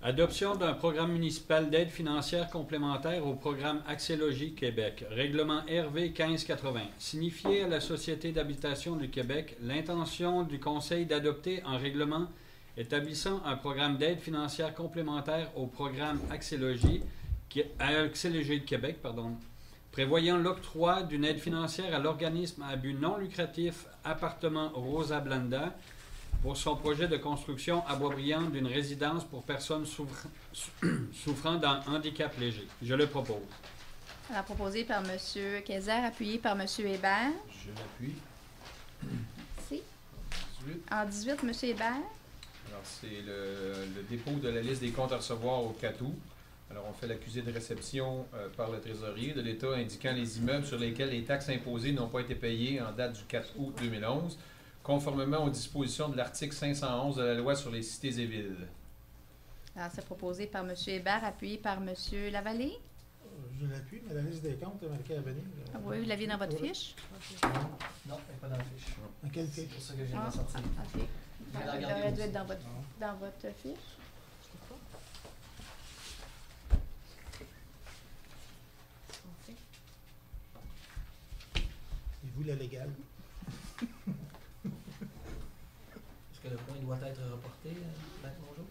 S13: Adoption d'un programme municipal d'aide financière complémentaire au programme Axélogie Québec, règlement RV 1580. Signifier à la Société d'habitation du Québec l'intention du Conseil d'adopter un règlement établissant un programme d'aide financière complémentaire au programme Axélogie de Québec, prévoyant l'octroi d'une aide financière à l'organisme à but non lucratif Appartement Rosa Blanda pour son projet de construction à Boisbriand d'une résidence pour personnes souffrant d'un handicap léger. Je le propose.
S2: Alors, proposé par M. Kayser, appuyé par M. Hébert.
S5: Je l'appuie.
S2: Merci. En 18, M. Hébert.
S5: Alors, c'est le dépôt de la liste des comptes à recevoir au 4 août. Alors, on fait l'accusé de réception par le trésorier de l'État indiquant les immeubles sur lesquels les taxes imposées n'ont pas été payées en date du 4 août 2011, conformément aux dispositions de l'article 511 de la loi sur les cités et villes.
S2: Alors, c'est proposé par M. Hébert, appuyé par M. Lavallée.
S7: Je l'appuie, mais la liste des comptes est marquée à venir.
S2: Oui, vous l'aviez dans votre fiche?
S10: Non, elle n'est pas dans la fiche.
S7: Dans quelle fiche?
S10: C'est pour ça que je viens de sortir.
S2: OK. Il aurait dû être dans votre fiche.
S7: Et vous, la légale?
S10: Est-ce que le point doit être reporté, Maître Mongeau?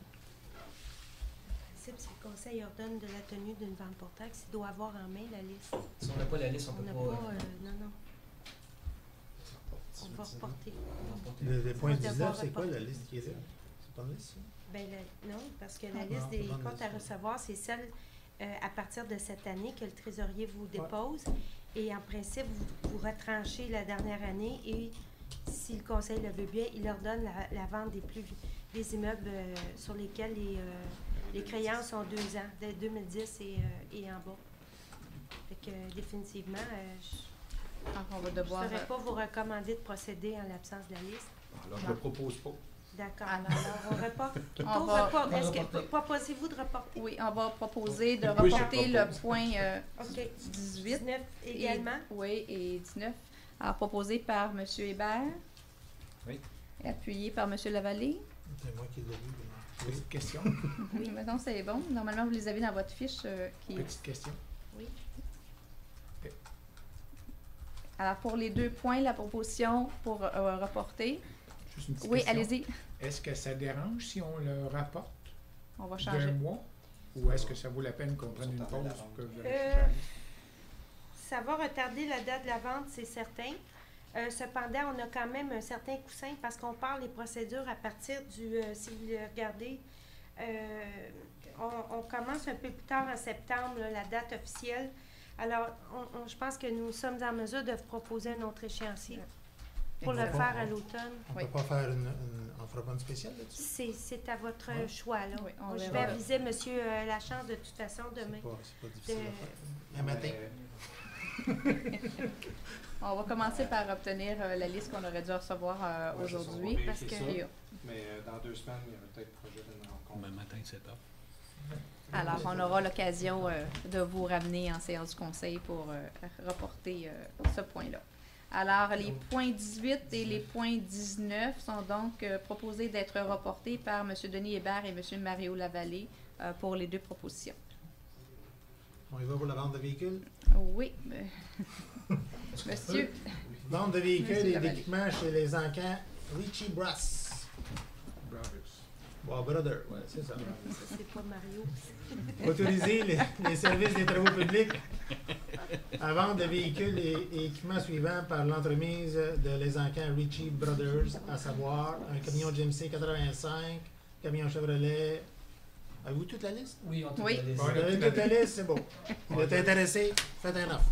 S1: Si le Conseil ordonne de la tenue d'une vente pour taxe, il doit avoir en main la liste.
S10: Si on n'a pas la liste, on
S1: On
S10: peut
S1: n'a
S10: pas...
S1: pas... non. On va reporter.
S7: Le point
S1: On va
S7: 19,
S1: devoir
S7: c'est quoi la
S1: reporter.
S7: liste qui est là? C'est pas une liste, ça?
S1: Ben, non, parce que la
S7: Ah,
S1: liste
S7: non,
S1: des
S7: c'est pas une
S1: comptes à
S7: liste.
S1: recevoir, c'est celle à partir de cette année que le trésorier vous dépose. Et en principe, vous retranchez la dernière année et si le conseil le veut bien, il ordonne la vente des immeubles sur lesquels les créances sont 2 ans, dès 2010 et en bas. Fait que définitivement,
S2: on va devoir...
S1: je ne saurais pas vous recommander de procéder en l'absence de la liste.
S5: Alors, je ne le propose pas.
S1: D'accord. Alors, on reporte. Est-ce que proposez-vous de reporter?
S2: Oui, on va proposer de
S5: Oui, je
S2: reporter le
S5: propose.
S2: point
S1: OK.
S2: 18.
S1: 19 également?
S2: Oui, et 19. Alors, proposé par M. Hébert.
S5: Oui.
S2: Et appuyé par M. Lavallée.
S7: C'est moi qui l'ai lu.
S11: Petite question.
S2: Oui, maintenant c'est bon. Normalement, vous les avez dans votre fiche qui est...
S11: Petite question.
S2: Oui. Alors, pour les 2 points, la proposition pour reporter.
S11: Juste une petite
S2: Oui,
S11: question.
S2: allez-y.
S11: Est-ce que ça dérange si on le rapporte
S2: On va changer.
S11: d'un mois? Ou est-ce que ça vaut la peine qu'on prenne une pause pour que vous
S1: Ça va retarder la date de la vente, c'est certain. Cependant, on a quand même un certain coussin parce qu'on parle des procédures à partir du, si vous le regardez, on commence un peu plus tard en septembre, là, la date officielle. Alors, je pense que nous sommes en mesure de vous proposer un autre échéancier pour le faire à l'automne.
S7: On ne peut pas faire on fera pas une spéciale là-dessus?
S1: C'est à votre
S7: Ouais.
S1: choix. Là.
S2: Oui,
S1: Moi, je vais
S2: verra.
S1: aviser M. Lachance de toute façon demain.
S7: C'est pas difficile à faire. Un matin.
S2: On va commencer par obtenir la liste qu'on aurait dû recevoir
S3: Ouais, c'est ça, on va
S2: aujourd'hui. Parce que...
S3: vérifier ça. Mais dans 2 semaines, il y a peut-être projet d'une rencontre.
S5: Demain matin, 7 heures.
S2: Alors, on aura l'occasion de vous ramener en séance du conseil pour reporter ce point-là. Alors, les points 18 et les points 19 sont donc proposés d'être reportés par M. Denis Hébert et M. Mario Lavallée pour les 2 propositions.
S7: On y va pour la vente de véhicules?
S2: Oui. Monsieur.
S7: Vente de véhicules
S2: Monsieur
S7: et
S2: Lavallée.
S7: d'équipements chez les encans Richie Brass. Brother, ouais, c'est ça.
S1: Ça, c'est pas Mario.
S7: Autoriser les services des travaux publics à vendre de véhicules et équipements suivants par l'entremise de les encans Richie Brothers, à savoir un camion GMC 85, camion Chevrolet. Avez-vous toute la liste?
S10: Oui, on a toute
S2: Oui.
S10: la liste.
S7: Vous avez toute la liste, c'est bon. Vous êtes intéressé, faites un offre.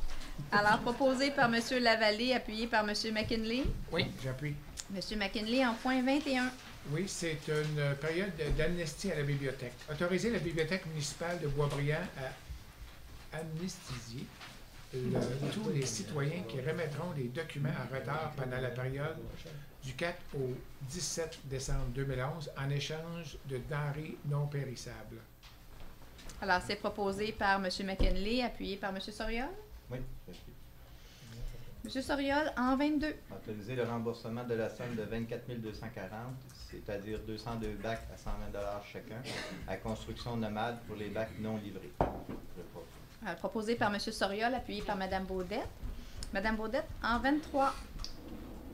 S2: Alors, proposé par M. Lavallée, appuyé par M. McKinley.
S11: Oui, j'appuie.
S2: M. McKinley en point 21.
S11: Oui, c'est une période d'amnistie à la bibliothèque. Autoriser la bibliothèque municipale de Boisbriand à amnistier tous les citoyens qui remettront des documents en retard pendant la période du 4 au 17 décembre 2011 en échange de denrées non périssables.
S2: Alors, c'est proposé par M. McKinley, appuyé par M. Soriol.
S12: Oui, j'appuie.
S2: M. Soriol en 22.
S12: Autoriser le remboursement de la somme de 24 240, c'est-à-dire 202 bacs à 120 $ chacun, à construction nomade pour les bacs non livrés. Je propose.
S2: Proposé par M. Soriol, appuyé par Mme Baudette. Mme Baudette en 23.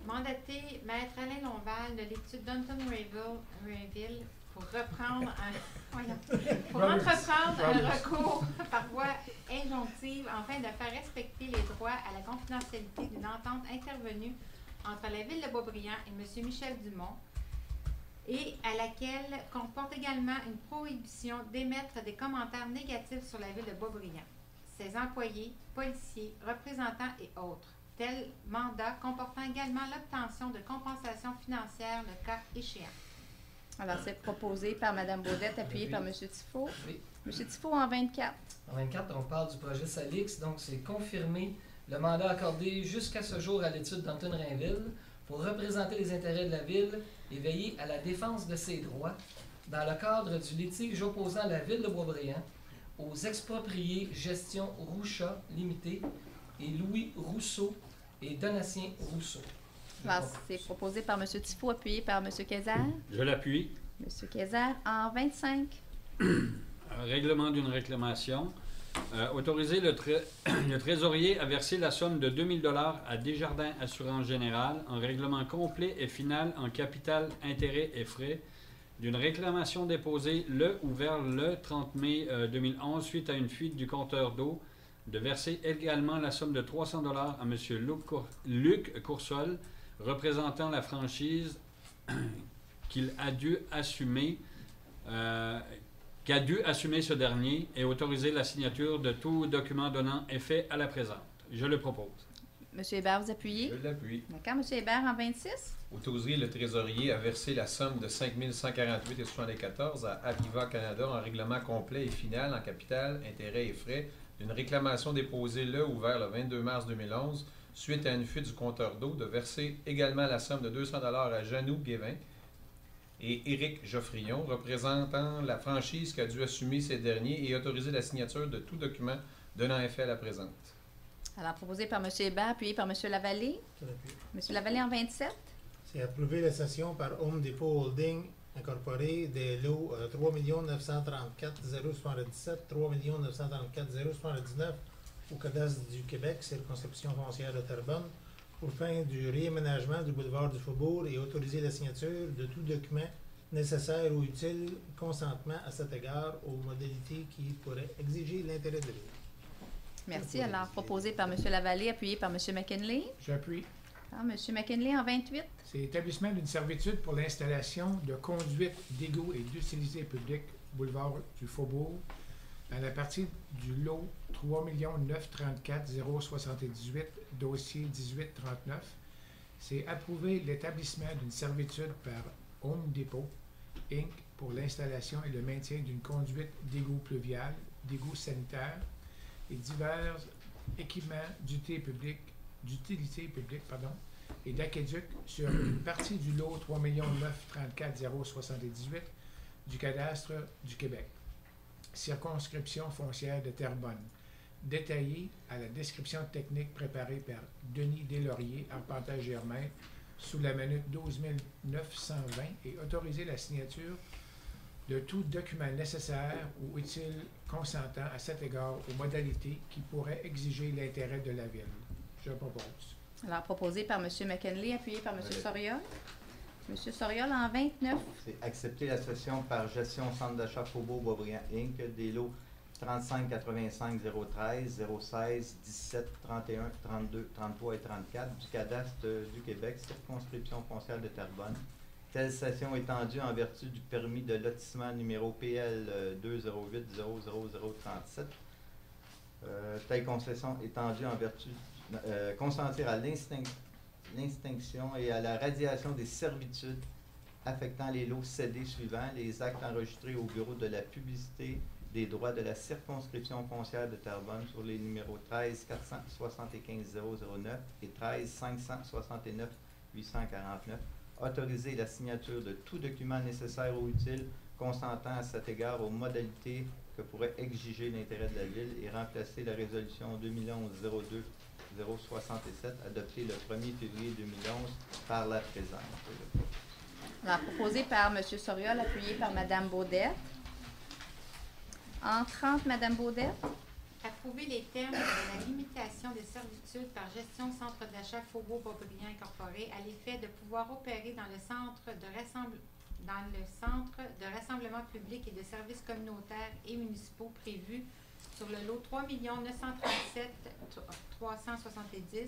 S9: Mandater Maître Alain Lonval de l'étude Downton-Rayville pour reprendre un recours par voie injonctive afin de faire respecter les droits à la confidentialité d'une entente intervenue entre la Ville de Boisbriand et M. Michel Dumont et à laquelle comporte également une prohibition d'émettre des commentaires négatifs sur la Ville de Boisbriand, ses employés, policiers, représentants et autres. Tel mandat comportant également l'obtention de compensation financière le cas échéant.
S2: Alors, c'est proposé par Mme Baudette, appuyé par M. Tifo.
S10: Oui.
S2: M. Tifo en 24.
S10: En 24, on parle du projet Salix, donc c'est confirmer le mandat accordé jusqu'à ce jour à l'étude d'Anton-Rainville pour représenter les intérêts de la Ville et veiller à la défense de ses droits dans le cadre du litige opposant la Ville de Boisbriand aux expropriés Gestion Rouchat Limité et Louis Rousseau et Donatien Rousseau.
S2: Alors, c'est proposé par M. Tifo, appuyé par M. Kayser.
S13: Je l'appuie.
S2: M. Kayser en 25.
S13: Règlement d'une réclamation. Autoriser le trésorier à verser la somme de 2 000 $ à Desjardins Assurance Générale en règlement complet et final en capital, intérêts et frais d'une réclamation déposée le ou vers le 30 mai 2011 suite à une fuite du compteur d'eau, de verser également la somme de 300 $ à M. Luc Coursol, représentant la franchise qu'il a dû assumer qu'a dû assumer ce dernier et autoriser la signature de tout document donnant effet à la présente. Je le propose.
S2: M. Hébert, vous appuyez?
S5: Je l'appuie.
S2: D'accord. M. Hébert en 26.
S5: Autoriser le trésorier à verser la somme de 5 148,74 à Aviva Canada en règlement complet et final en capital, intérêts et frais d'une réclamation déposée le ou vers le 22 mars 2011 suite à une fuite du compteur d'eau, de verser également la somme de 200 $ à Janou Guévin et Éric Geoffrion, représentant la franchise qu'a dû assumer ces derniers, et autoriser la signature de tout document donnant effet à la présente.
S2: Alors, proposé par M. Hébert, appuyé par M. Lavallée. M. Lavallée en 27.
S7: C'est approuver la cession par Home Depot Holding Incorporé des lots 3 934 077, 3 934 079 au cadastre du Québec, circonscription foncière de Terrebonne, pour fin du réaménagement du boulevard du Faubourg et autoriser la signature de tout document nécessaire ou utile consentement à cet égard aux modalités qui pourraient exiger l'intérêt de l'île.
S2: Merci. Alors, proposé par M. Lavallée, appuyé par M. McKinley.
S11: J'appuie.
S2: M. McKinley en 28.
S11: C'est établissement d'une servitude pour l'installation de conduites d'égouts et d'utilité publique boulevard du Faubourg dans la partie du lot 3 934 078, dossier 1839. C'est approuver l'établissement d'une servitude par Home Depot, Inc. pour l'installation et le maintien d'une conduite d'égout pluvial, d'égout sanitaire et divers équipements d'utilité publique, et d'aqueduc sur une partie du lot 3 934 078 du cadastre du Québec. Circonscription foncière de Terrebonne. Détaillé à la description technique préparée par Denis Deslauriers, arpenteur Germain, sous la minute 12 920 et autoriser la signature de tout document nécessaire ou utile consentant à cet égard aux modalités qui pourraient exiger l'intérêt de la Ville. Je propose.
S2: Alors, proposé par M. McKinley, appuyé par M. Soriol. M. Soriol en 29.
S12: C'est accepter la cession par Gestion Centre d'achat Faubourg-Boisbriand, Inc. des lots 35 85 013 016 17 31 32 33 et 34 du cadastre du Québec, circonscription foncière de Terrebonne. Telle cession étendue en vertu du permis de lotissement numéro PL 208 00037. Telle concession étendue en vertu consentir à l'extinction et à la radiation des servitudes affectant les lots cédés suivants, les actes enregistrés au bureau de la publicité des droits de la circonscription foncière de Terrebonne sur les numéros 13 475 009 et 13 569 849. Autoriser la signature de tout document nécessaire ou utile consentant à cet égard aux modalités que pourrait exiger l'intérêt de la Ville et remplacer la résolution 2011-02 067 adoptée le 1er février 2011 par la présente.
S2: Alors, proposé par M. Soriol, appuyé par Mme Baudette. En 30, Mme Baudette.
S9: Approuver les termes de la limitation des servitudes par Gestion Centre d'achat Faubourg-Boisbriand Incorporé à l'effet de pouvoir opérer dans le centre de rassemblement public et de services communautaires et municipaux prévus sur le lot 3 937 370,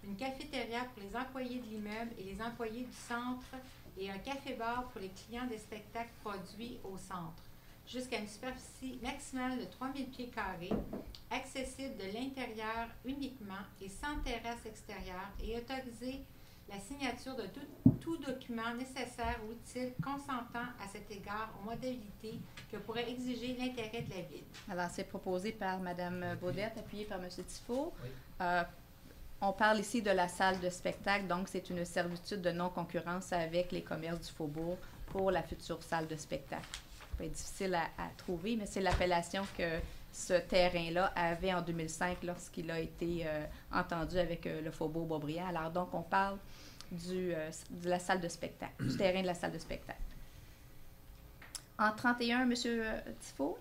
S9: une cafétéria pour les employés de l'immeuble et les employés du centre et un café-bar pour les clients des spectacles produits au centre, jusqu'à une superficie maximale de 3000 pieds carrés, accessible de l'intérieur uniquement et sans terrasse extérieure, et autoriser la signature de tout document nécessaire ou utile consentant à cet égard aux modalités que pourrait exiger l'intérêt de la Ville.
S2: Alors, c'est proposé par Mme Baudette, appuyé par M. Tifo.
S10: Oui.
S2: On parle ici de la salle de spectacle, donc c'est une servitude de non-concurrence avec les commerces du Faubourg pour la future salle de spectacle. Ça peut être difficile à trouver, mais c'est l'appellation que ce terrain-là avait en 2005 lorsqu'il a été entendu avec le Faubourg-Boisbriand. Alors donc, on parle de la salle de spectacle, du terrain de la salle de spectacle. En 31, M. Tifo.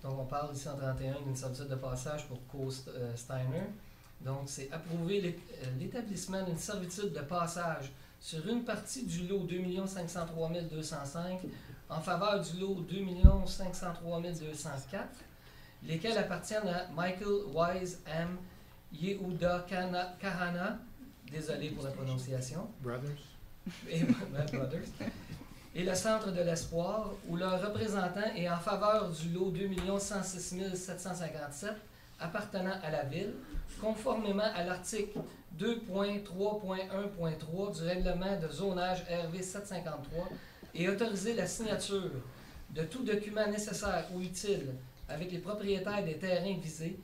S10: Donc, on parle ici en 31 d'une servitude de passage pour Coast Steiner. Donc, c'est approuver l'établissement d'une servitude de passage sur une partie du lot 2 503 205 en faveur du lot 2 503 204, lesquels appartiennent à Michael Wise M. Yehuda Kahana, désolé pour la prononciation, et le Centre de l'Espoir, où leur représentant est en faveur du lot 2 106 757 appartenant à la Ville, conformément à l'article 2.3.1.3 du règlement de zonage RV 753, et autoriser la signature de tout document nécessaire ou utile avec les propriétaires des terrains visés,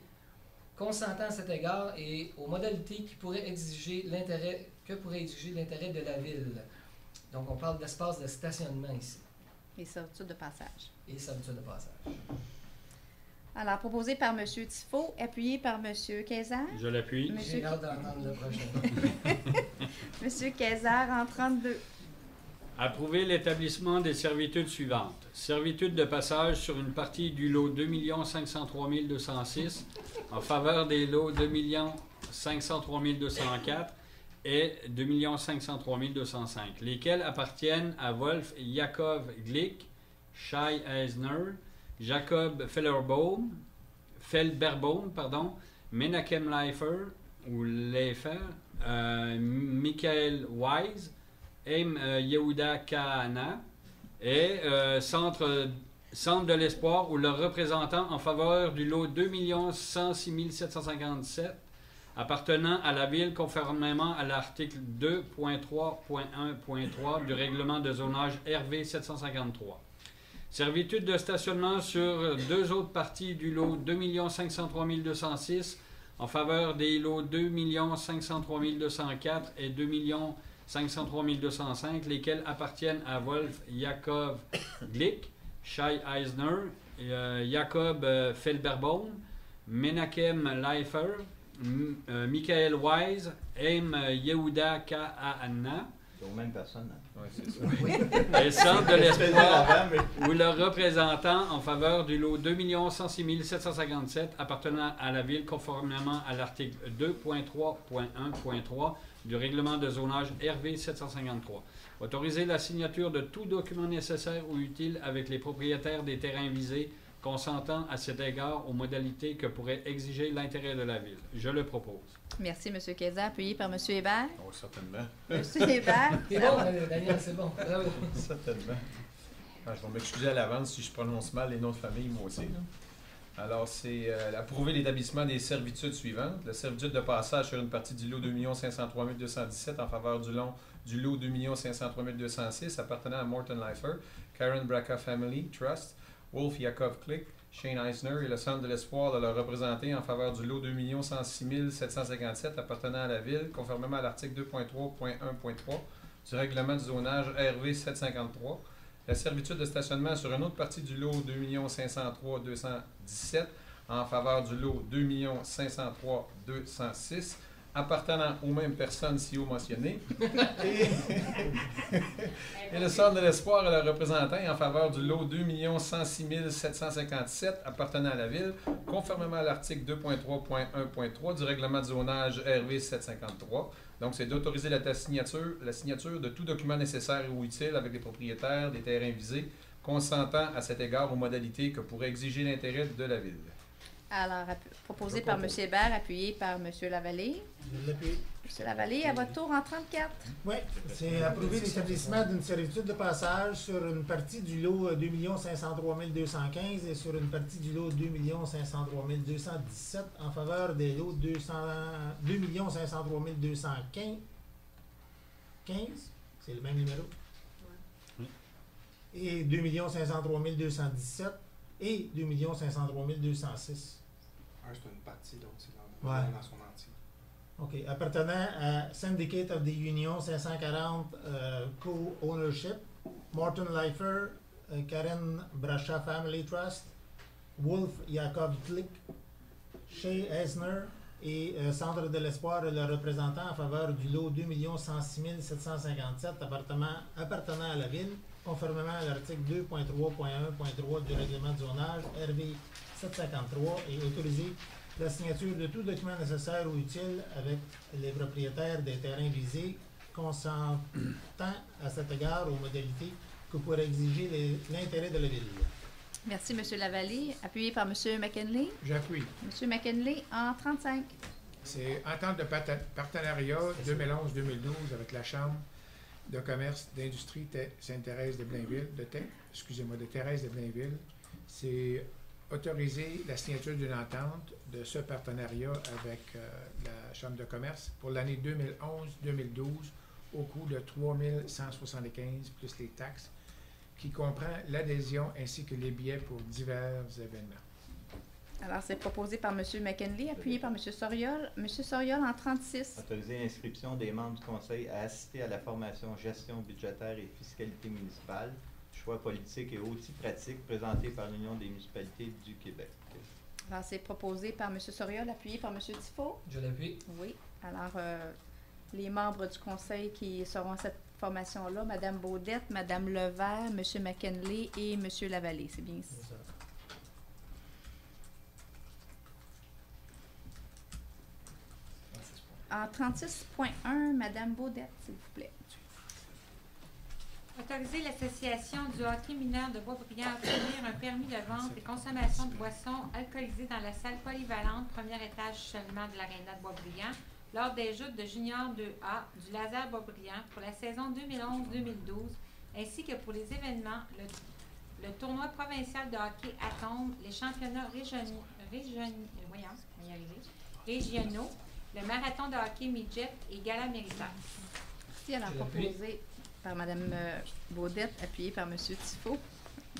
S10: consentant à cet égard et aux modalités qui pourraient exiger l'intérêt de la Ville. Donc, on parle d'espace de stationnement ici.
S2: Et servitude de passage.
S10: Et servitude de passage.
S2: Alors, proposé par M. Tifo, appuyé par M. Kayser.
S13: Je l'appuie.
S2: Monsieur-
S10: J'ai hâte d'entendre le prochain.
S2: M. Kayser en 32.
S13: Approuver l'établissement des servitudes suivantes. Servitude de passage sur une partie du lot 2 503 206 en faveur des lots 2 503 204 et 2 503 205, lesquels appartiennent à Wolf Jakob Glick, Shai Eisner, Jacob Feldberbaum, Menachem Leifer, Michael Wise, Aim Yehuda Kahana et Centre de l'Espoir ou leur représentant en faveur du lot 2 106 757 appartenant à la ville conformément à l'article 2.3.1.3 du règlement de zonage RV 753. Servitude de stationnement sur deux autres parties du lot 2 503 206 en faveur des lots 2 503 204 et 2 503 205, lesquels appartiennent à Wolf Jakob Glick, Shai Eisner, Jacob Feldberbaum, Menachem Leifer, Michael Wise, Aim Yehuda Kahana,
S12: C'est aux mêmes personnes. Hein?
S5: Ouais, c'est ça.
S13: et Centre de l'Espoir ou leur représentant en faveur du lot 2 106 757 appartenant à la ville conformément à l'article 2.3.1.3 du règlement de zonage RV 753. Autoriser la signature de tout document nécessaire ou utile avec les propriétaires des terrains visés consentant à cet égard aux modalités que pourrait exiger l'intérêt de la ville. Je le propose.
S2: Merci, M. Kayser, appuyé par M. Hébert.
S5: Oh, certainement.
S2: M. Hébert.
S10: C'est bon, Daniel, c'est bon. Bravo.
S5: Certainement. Ah, je vais m'excuser à l'avance si je prononce mal les noms de famille, moi aussi. Là. Alors, c'est approuver l'établissement des servitudes suivantes. La servitude de passage sur une partie du lot 2 503 217 en faveur du lot 2 503 206 appartenant à Morton Leifer, Karen Braca Family Trust, Wolf Jakob Klick, Shane Eisner et le Centre de l'Espoir de leur représenter en faveur du lot 2 106 757 appartenant à la ville, conformément à l'article 2.3.1.3 du règlement du zonage RV 753. La servitude de stationnement sur une autre partie du lot 2 503 217 en faveur du lot 2 503 206 appartenant aux mêmes personnes si haut mentionnées et le Centre de l'Espoir et le représentant en faveur du lot 2 106 757 appartenant à la ville, conformément à l'article 2.3.1.3 du règlement de zonage RV 753. Donc, c'est d'autoriser la signature de tout document nécessaire ou utile avec les propriétaires des terrains visés, consentant à cet égard aux modalités que pourrait exiger l'intérêt de la ville.
S2: Alors, proposé par M. Hébert, appuyé par M. Lavallée.
S7: Je l'appuie.
S2: M. Lavallée, à votre tour en 34.
S7: Oui, c'est approuver l'établissement d'une servitude de passage sur une partie du lot 2 503 215 et sur une partie du lot 2 503 217 en faveur des lots 2 503 215. C'est le même numéro. Et 2 503 217 et 2 503 206.
S3: C'est une partie, donc c'est
S7: Ouais.
S3: dans son entier.
S7: OK. Appartenant à Syndicate of the Union 540 Co-Ownership, Morton Leifer, Karen Bracha Family Trust, Wolf Jakob Klick, Shea Eisner et Centre de l'Espoir et le représentant en faveur du lot 2 106 757 appartenant à la ville, conformément à l'article 2.3.1.3 du règlement de zonage RV 753 et autoriser la signature de tout document nécessaire ou utile avec les propriétaires des terrains visés, consentant à cet égard aux modalités que pourrait exiger l'intérêt de la ville.
S2: Merci, M. Lavallée, appuyé par M. McKinley.
S11: J'appuie.
S2: M. McKinley en 35.
S11: C'est entente de partenariat 2011-2012 avec la Chambre de commerce d'industrie Sainte-Thérèse de Blainville, de Thérèse de Blainville. C'est autoriser la signature d'une entente de ce partenariat avec la Chambre de commerce pour l'année 2011-2012 au coût de 3 175 plus les taxes, qui comprend l'adhésion ainsi que les billets pour divers événements.
S2: Alors, c'est proposé par M. McKinley, appuyé par M. Soriol. M. Soriol en 36.
S12: Autoriser l'inscription des membres du Conseil à assister à la formation gestion budgétaire et fiscalité municipale, choix politique et outils pratiques présentés par l'Union des municipalités du Québec.
S2: Alors, c'est proposé par M. Soriol, appuyé par M. Tifo.
S10: Je l'appuie.
S2: Oui. Alors, les membres du conseil qui seront à cette formation-là, Mme Baudette, Mme Levert, M. McKinley et M. Lavallée. C'est bien ici.
S10: C'est ça.
S2: En 36.1, Mme Baudette, s'il vous plaît.
S9: Autoriser l'association du hockey mineur de Boisbriand à obtenir un permis de vente et consommation de boissons alcoolisées dans la salle polyvalente, premier étage seulement de l'Arena de Boisbriand, lors des joutes de Junior 2A du Laser Boisbriand pour la saison 2011-2012, ainsi que pour les événements, le tournoi provincial de hockey Atome, les championnats régionaux, le marathon de hockey midget et gala méritage.
S2: Merci. Alors, proposé par Mme Baudette, appuyé par M. Tifo.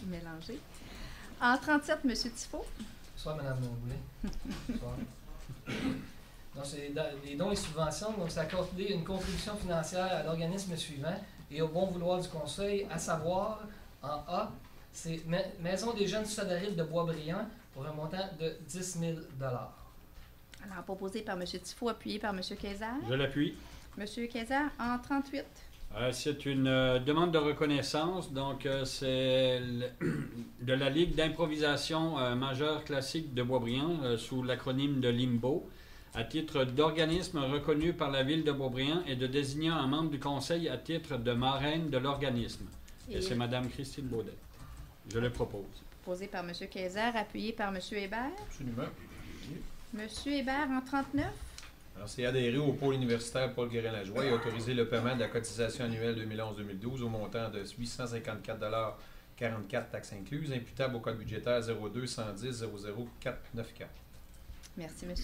S2: Mélangé. En 37, M. Tifo.
S10: Bonsoir, Mme Boulet. Bonsoir. Donc, c'est des dons et subventions. Donc, c'est accorder une contribution financière à l'organisme suivant et au bon vouloir du Conseil, à savoir, en A, c'est Maison des jeunes Sodarides de Boisbriand pour un montant de 10 000 $.
S2: Alors, proposé par M. Tifo, appuyé par M. Kayser.
S13: Je l'appuie.
S2: M. Kayser, en 38.
S13: C'est une demande de reconnaissance, donc c'est de la Ligue d'improvisation majeure classique de Boisbriand, sous l'acronyme de LIMBO, à titre d'organisme reconnu par la Ville de Boisbriand et de désigner un membre du conseil à titre de marraine de l'organisme. Et c'est Mme Christine Baudet. Je le propose.
S2: Proposé par M. Kayser, appuyé par M. Hébert.
S5: Absolument.
S2: M. Hébert, en 39.
S5: Alors, c'est adhérer au pôle universitaire Paul Guérin-Lajoie et autoriser le paiement de la cotisation annuelle 2011-2012 au montant de 854,44 taxes incluses, imputable au code budgétaire 02-110-00494.
S2: Merci, M.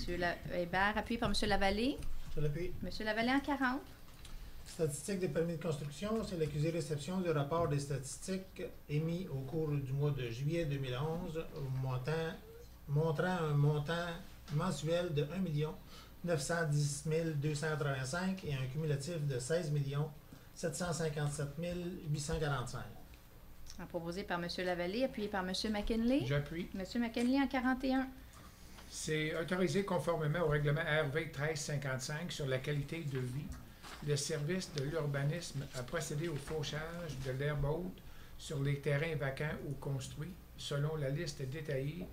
S2: Hébert. Appuyé par M. Lavallée.
S7: Je l'appuie.
S2: M. Lavallée, en 40.
S7: Statistiques des permis de construction, c'est l'accusé-réception du rapport des statistiques émis au cours du mois de juillet 2011, montrant un montant mensuel de 1 910 285 et un cumulatif de 16 757 845.
S2: Proposé par M. Lavallée, appuyé par M. McKinley.
S11: J'appuie.
S2: M. McKinley, en 41.
S11: C'est autorisé conformément au règlement RV 1355 sur la qualité de vie. Le service de l'urbanisme a procédé au fauchage de l'herbe haute sur les terrains vacants ou construits, selon la liste détaillée,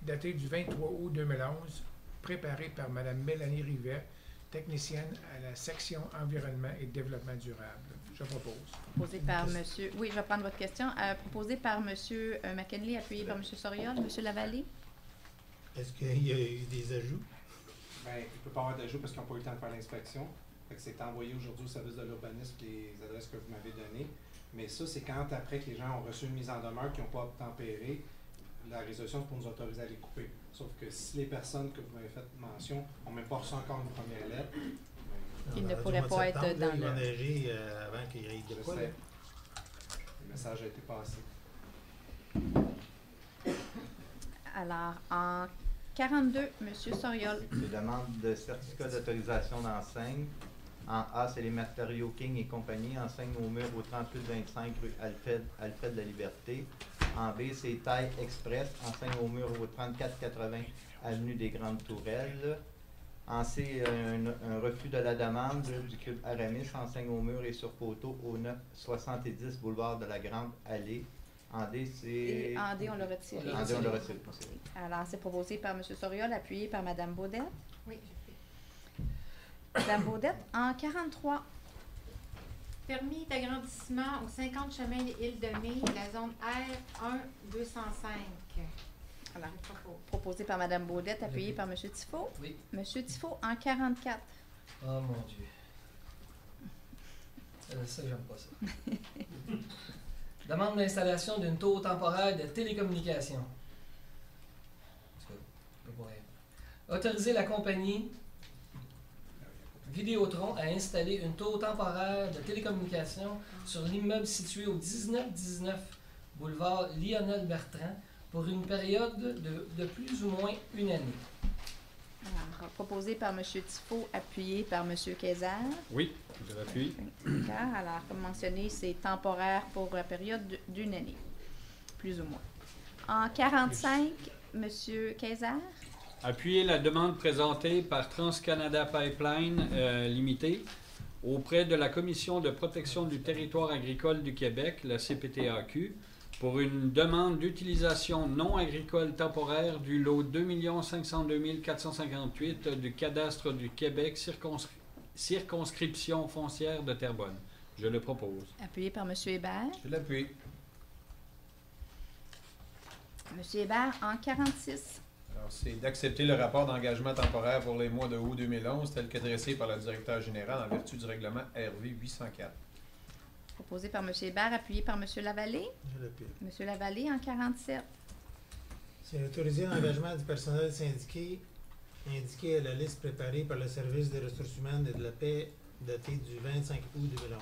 S11: datée du 23 août 2011, préparée par Mme Mélanie Rivet, technicienne à la section Environnement et Développement durable. Je propose.
S2: Proposé par M. Oui, je vais prendre votre question. Proposé par M. McKinley, appuyé par M. Soriol. M. Lavallée.
S7: Est-ce qu'il y a eu des ajouts?
S3: Bien, il ne peut pas y avoir d'ajouts parce qu'ils n'ont pas eu le temps de faire l'inspection. C'est envoyé aujourd'hui au service de l'urbanisme les adresses que vous m'avez données. Mais ça, c'est quand, après que les gens ont reçu une mise en demeure, qui n'ont pas obtempéré, la résolution, c'est pour nous autoriser à les couper. Sauf que si les personnes que vous m'avez fait mention n'ont même pas reçu encore une première lettre,
S2: ils ne pourraient pas être dans
S7: le...
S2: le...
S7: neiger avant qu'il y ait de quoi.
S3: Le message a été passé.
S2: Alors, en 42, M. Soriol.
S12: C'est demande de certificat d'autorisation d'enseigne. En A, c'est les matériaux King et compagnie, enseigne au mur au 3825 rue Alfred de la Liberté. En B, c'est Taille Express, enseigne au mur au 3480 avenue des Grandes Tourelles. En C, un refus de la demande du club Aramis, enseigne au mur et sur poteau au 970 boulevard de la Grande Allée. En D, c'est...
S2: En D, on l'a retiré.
S12: En D, on l'a retiré.
S2: Alors, c'est proposé par M. Soriol, appuyé par Mme Baudette.
S9: Oui,
S2: Mme Baudette, en 43.
S9: Permis d'agrandissement au 50 chemin des Îles de Mai, la zone R1-205.
S2: Alors, proposé par Mme Baudette, appuyé par M. Tifo.
S10: Oui.
S2: M. Tifo, en 44.
S10: Oh mon Dieu. Ça, j'aime pas ça. Demande d'installation d'une tour temporaire de télécommunications. Autoriser la compagnie Vidéotron à installer une tour temporaire de télécommunications sur l'immeuble situé au 1919 boulevard Lionel Bertrand pour une période de plus ou moins une année.
S2: Alors, proposé par M. Tifo, appuyé par M. Kayser.
S13: Oui, je l'appuie.
S2: Alors, comme mentionné, c'est temporaire pour la période d'une année, plus ou moins. En 45, Monsieur Kayser.
S13: Appuyer la demande présentée par TransCanada Pipeline Limité auprès de la Commission de protection du territoire agricole du Québec, la CPTAQ, pour une demande d'utilisation non agricole temporaire du lot 2 502 458 du cadastre du Québec, circonscription foncière de Terrebonne. Je le propose.
S2: Appuyé par Monsieur Hébert.
S5: Je l'appuie.
S2: Monsieur Hébert en 46.
S5: Alors, c'est d'accepter le rapport d'engagement temporaire pour les mois de août 2011 tel que dressé par le directeur général en vertu du règlement RV 804.
S2: Proposé par M. Hébert, appuyé par M. Lavallée.
S7: Je l'appuie.
S2: M. Lavallée en 47.
S7: C'est autoriser l'engagement du personnel syndiqué indiqué à la liste préparée par le Service des ressources humaines et de la paix datée du 25 août 2011.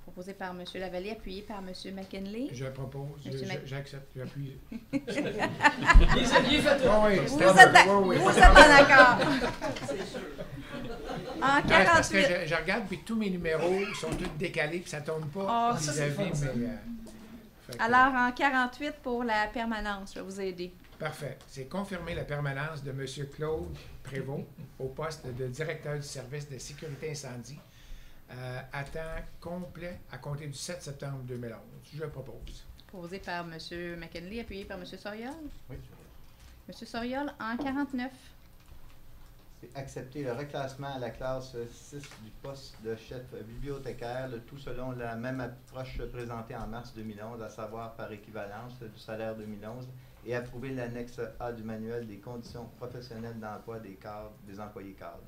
S2: Proposé par M. Lavallée, appuyé par M. McKinley.
S11: Je propose. J'accepte. J'appuie.
S2: Vous êtes en accord. En 48.
S11: Parce que je regarde, puis tous mes numéros sont tous décalés, puis ça ne tombe pas vis-à-vis.
S2: Alors, en 48 pour la permanence, je vais vous aider.
S11: Parfait. C'est confirmer la permanence de M. Claude Prévost au poste de directeur du service de sécurité incendie à temps complet à compter du 7 septembre 2011. Je propose.
S2: Proposé par M. McKinley, appuyé par M. Soriol.
S12: Oui.
S2: M. Soriol, en 49.
S12: C'est accepter le reclassement à la classe 6 du poste de chef bibliothécaire, le tout selon la même approche présentée en mars 2011, à savoir par équivalence du salaire 2011, et approuver l'annexe A du manuel des conditions professionnelles d'emploi des employés cadres.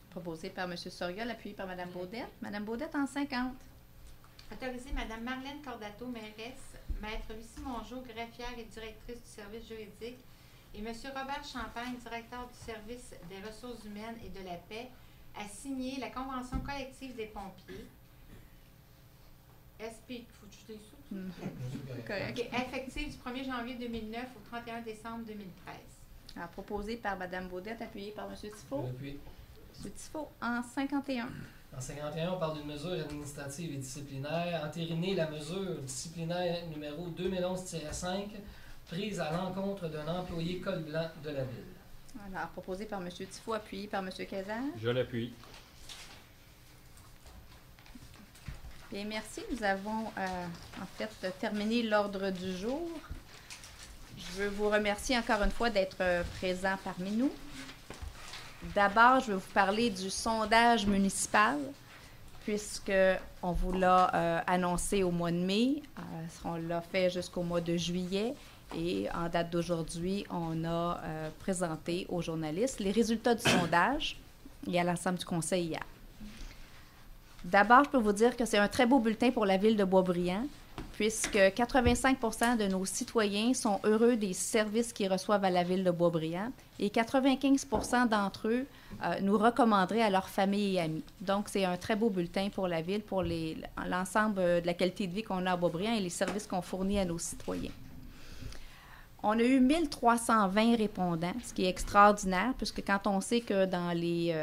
S2: Proposé par M. Soriol, appuyé par Mme Baudette. Mme Baudette en 50.
S9: Autoriser Mme Marlène Cordato, mairesse, Maître Lucie Mongeau, greffière et directrice du service juridique, et M. Robert Champagne, directeur du service des ressources humaines et de la paix, à signer la convention collective des pompiers. SP, faut-tu que je les saute?
S2: Correct.
S9: Effective du 1er janvier 2009 au 31 décembre 2013.
S2: Alors, proposé par Mme Baudette, appuyé par M. Tifo.
S10: Appuyé.
S2: M. Tifo en 51.
S10: En 51, on parle d'une mesure administrative et disciplinaire. Entériner la mesure disciplinaire numéro 2011-5 prise à l'encontre d'un employé col blanc de la Ville.
S2: Alors, proposé par M. Tifo, appuyé par M. Kayser.
S13: Je l'appuie.
S2: Bien, merci. Nous avons en fait terminé l'ordre du jour. Je veux vous remercier encore une fois d'être présents parmi nous. D'abord, je vais vous parler du sondage municipal, puisqu'on vous l'a annoncé au mois de mai. On l'a fait jusqu'au mois de juillet. Et en date d'aujourd'hui, on a présenté aux journalistes les résultats du sondage et à l'ensemble du conseil hier. D'abord, je peux vous dire que c'est un très beau bulletin pour la ville de Boisbriand, puisque 85% de nos citoyens sont heureux des services qu'ils reçoivent à la ville de Boisbriand et 95% d'entre eux nous recommanderaient à leur famille et amis. Donc, c'est un très beau bulletin pour la ville, pour l'ensemble de la qualité de vie qu'on a à Boisbriand et les services qu'on fournit à nos citoyens. On a eu 1320 répondants, ce qui est extraordinaire, puisque quand on sait que dans les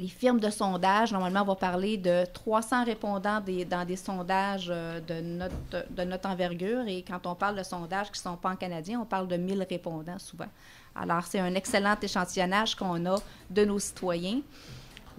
S2: firmes de sondage, normalement, on va parler de 300 répondants dans des sondages de notre envergure. Et quand on parle de sondages qui ne sont pas en canadien, on parle de 1000 répondants souvent. Alors, c'est un excellent échantillonnage qu'on a de nos citoyens.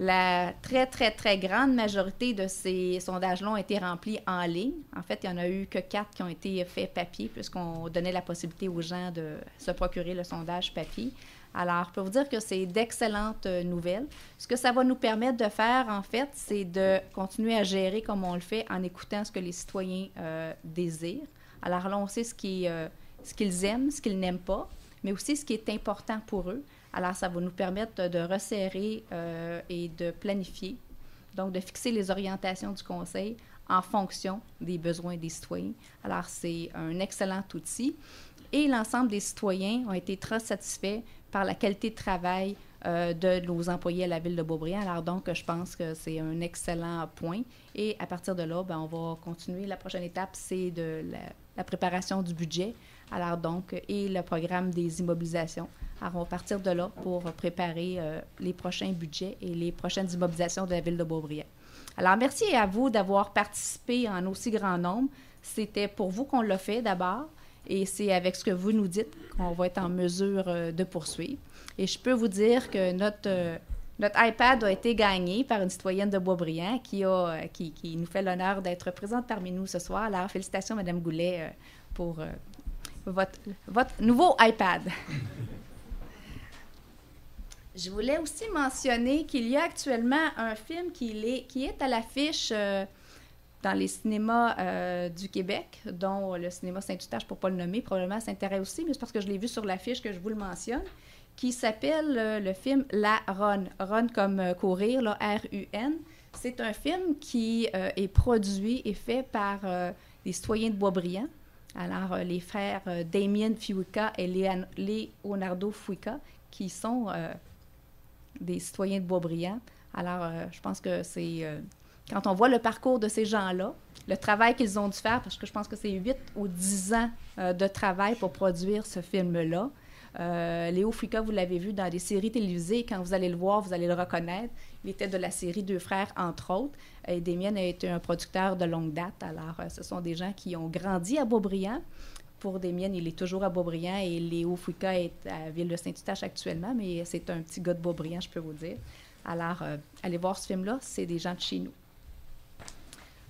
S2: La très, très, très grande majorité de ces sondages-là ont été remplis en ligne. En fait, il n'y en a eu que 4 qui ont été faits papier, puisqu'on donnait la possibilité aux gens de se procurer le sondage papier. Alors, je peux vous dire que c'est d'excellentes nouvelles. Ce que ça va nous permettre de faire, en fait, c'est de continuer à gérer comme on le fait en écoutant ce que les citoyens désirent. Alors là, on sait ce qu'ils aiment, ce qu'ils n'aiment pas, mais aussi ce qui est important pour eux. Alors, ça va nous permettre de resserrer et de planifier, donc de fixer les orientations du conseil en fonction des besoins des citoyens. Alors, c'est un excellent outil. Et l'ensemble des citoyens ont été très satisfaits par la qualité de travail de nos employés à la Ville de Boisbriand. Alors donc, je pense que c'est un excellent point. Et à partir de là, on va continuer. La prochaine étape, c'est de la préparation du budget. Alors donc, et le programme des immobilisations. Alors, on va partir de là pour préparer les prochains budgets et les prochaines immobilisations de la Ville de Boisbriand. Alors, merci à vous d'avoir participé en aussi grand nombre. C'était pour vous qu'on l'a fait d'abord. Et c'est avec ce que vous nous dites qu'on va être en mesure de poursuivre. Et je peux vous dire que notre iPad a été gagné par une citoyenne de Boisbriand qui nous fait l'honneur d'être présente parmi nous ce soir. Alors, félicitations, Mme Goulet, pour votre nouveau iPad. Je voulais aussi mentionner qu'il y a actuellement un film qui est à l'affiche dans les cinémas du Québec, dont le cinéma Saint-Eustache, pour ne pas le nommer, probablement s'intéresse aussi, mais c'est parce que je l'ai vu sur l'affiche que je vous le mentionne, qui s'appelle le film La Run. Run comme courir, là, R-U-N. C'est un film qui est produit et fait par des citoyens de Boisbriand. Alors, les frères Damien Fiuca et Leonardo Fiuca, qui sont des citoyens de Boisbriand. Alors, je pense que c'est... quand on voit le parcours de ces gens-là, le travail qu'ils ont dû faire, parce que je pense que c'est 8 ou 10 ans de travail pour produire ce film-là. Léo Fiuca, vous l'avez vu dans des séries télévisées. Quand vous allez le voir, vous allez le reconnaître. Il était de la série Deux frères, entre autres. Et Damien a été un producteur de longue date. Alors, ce sont des gens qui ont grandi à Boisbriand. Pour Damien, il est toujours à Boisbriand et Léo Fiuca est à Ville-de-Saint-Eustache actuellement, mais c'est un petit gars de Boisbriand, je peux vous dire. Alors, allez voir ce film-là, c'est des gens de chez nous.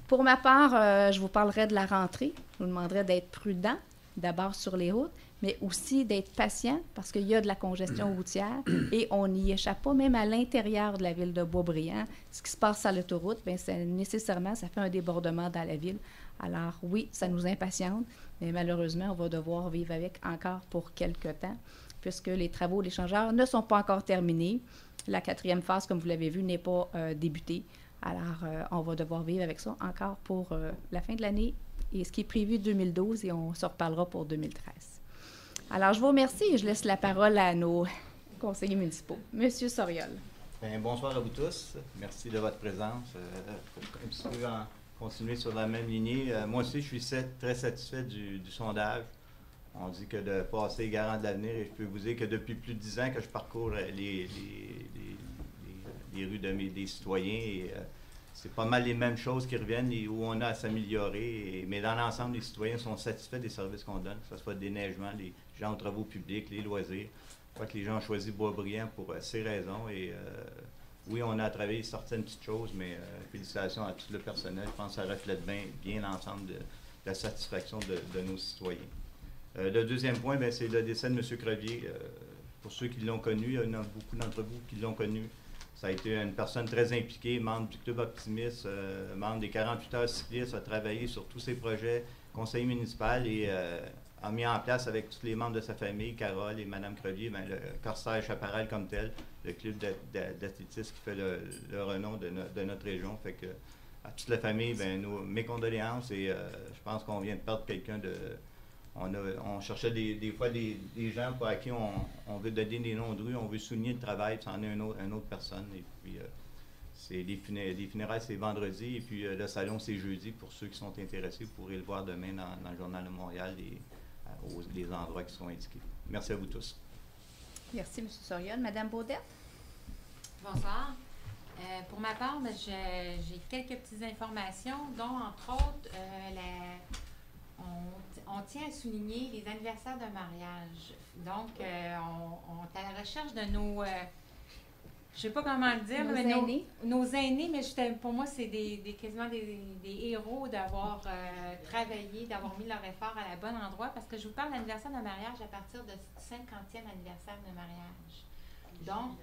S2: Pour ma part, je vous parlerai de la rentrée. Je vous demanderai d'être prudent, d'abord sur les routes, mais aussi d'être patient parce qu'il y a de la congestion routière et on n'y échappe pas, même à l'intérieur de la ville de Boisbriand. Ce qui se passe sur l'autoroute, bien, nécessairement, ça fait un débordement dans la ville. Alors oui, ça nous impatiente, mais malheureusement, on va devoir vivre avec encore pour quelque temps, puisque les travaux d'échangeurs ne sont pas encore terminés. La 4e phase, comme vous l'avez vu, n'est pas débutée. Alors, on va devoir vivre avec ça encore pour la fin de l'année et ce qui est prévu 2012, et on se reparlera pour 2013. Alors, je vous remercie et je laisse la parole à nos conseillers municipaux. Monsieur Soriol.
S12: Bien, bonsoir à vous tous. Merci de votre présence. Pour un petit peu continuer sur la même lignée. Moi aussi, je suis très satisfait du sondage. On dit que de passer est garant de l'avenir, et je peux vous dire que depuis plus de 10 ans que je parcours les rues des citoyens, et c'est pas mal les mêmes choses qui reviennent et où on a à s'améliorer. Mais dans l'ensemble, les citoyens sont satisfaits des services qu'on donne, que ce soit le déneigement, les gens aux travaux publics, les loisirs. Je crois que les gens ont choisi Boisbriand pour ces raisons. Et oui, on a à travailler certaines petites choses, mais félicitations à tout le personnel. Je pense que ça reflète bien l'ensemble de la satisfaction de nos citoyens. Le deuxième point, bien, c'est le décès de M. Crevier. Pour ceux qui l'ont connu, il y en a beaucoup d'entre vous qui l'ont connu. Ça a été une personne très impliquée, membre du Club Optimiste, membre des 48 heures cyclistes, a travaillé sur tous ses projets, conseiller municipal, et a mis en place avec tous les membres de sa famille, Carole et Mme Crevier, bien, le Corsaire Chaparral comme tel, le club d'athlétisme qui fait le renom de notre région. Fait que, à toute la famille, bien, mes condoléances, et je pense qu'on vient de perdre quelqu'un de... On cherchait des fois des gens à qui on veut donner des noms de rue, on veut souligner le travail, puis c'en est une autre personne. Et puis, c'est les funérailles, c'est vendredi, et puis le salon, c'est jeudi. Pour ceux qui sont intéressés, vous pourrez le voir demain dans le Journal de Montréal, les endroits qui sont indiqués. Merci à vous tous.
S2: Merci, M. Soriol. Madame Baudette?
S9: Bonsoir. Pour ma part, j'ai quelques petites informations, dont, entre autres, on tient à souligner les anniversaires de mariage. Donc, on est à la recherche de nos... je ne sais pas comment le dire, mais nos aînés, mais pour moi, c'est quasiment des héros d'avoir travaillé, d'avoir mis leur effort à la bonne endroit, parce que je vous parle d'anniversaire de mariage à partir de 50e anniversaire de mariage. Donc,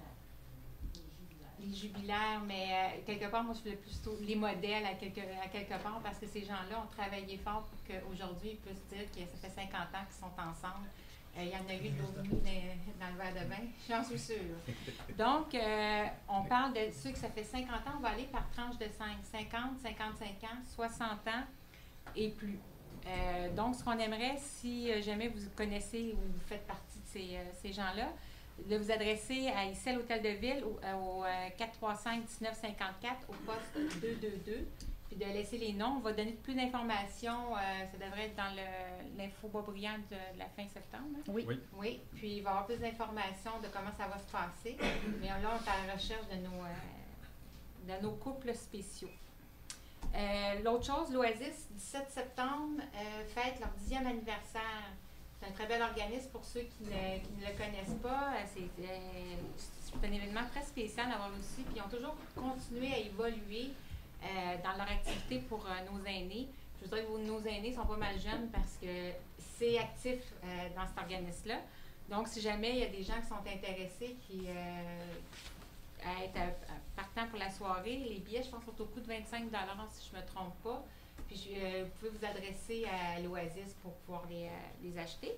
S9: les jubilaires, mais quelque part, moi, je voulais plutôt les modèles à quelque part, parce que ces gens-là ont travaillé fort pour qu'aujourd'hui, ils puissent dire que ça fait 50 ans qu'ils sont ensemble. Il y en a eu de l'eau dans le verre de vin, j'en suis sûre. Donc, on parle de ceux que ça fait 50 ans, on va aller par tranche de 50, 55 ans, 60 ans et plus. Donc, ce qu'on aimerait, si jamais vous connaissez ou vous faites partie de ces gens-là, de vous adresser à ici à l'Hôtel de Ville au 435-1954 au poste 222, puis de laisser les noms. On va donner plus d'informations. Ça devrait être dans l'info Boisbriand de la fin septembre.
S2: Oui.
S9: Oui. Puis il va y avoir plus d'informations de comment ça va se passer. Mais là, on est à la recherche de nos couples spéciaux. L'autre chose, l'Oasis, 17 septembre, fête leur 10e anniversaire. C'est un très bel organisme pour ceux qui ne le connaissent pas. C'est un événement très spécial d'avoir aussi. Puis ils ont toujours continué à évoluer dans leur activité pour nos aînés. Je voudrais que nos aînés sont pas mal jeunes parce que c'est actif dans cet organisme-là. Donc, si jamais il y a des gens qui sont intéressés à être partants pour la soirée, les billets, je pense, sont au coût de 25 $ si je ne me trompe pas. Puis, vous pouvez vous adresser à l'Oasis pour pouvoir les acheter.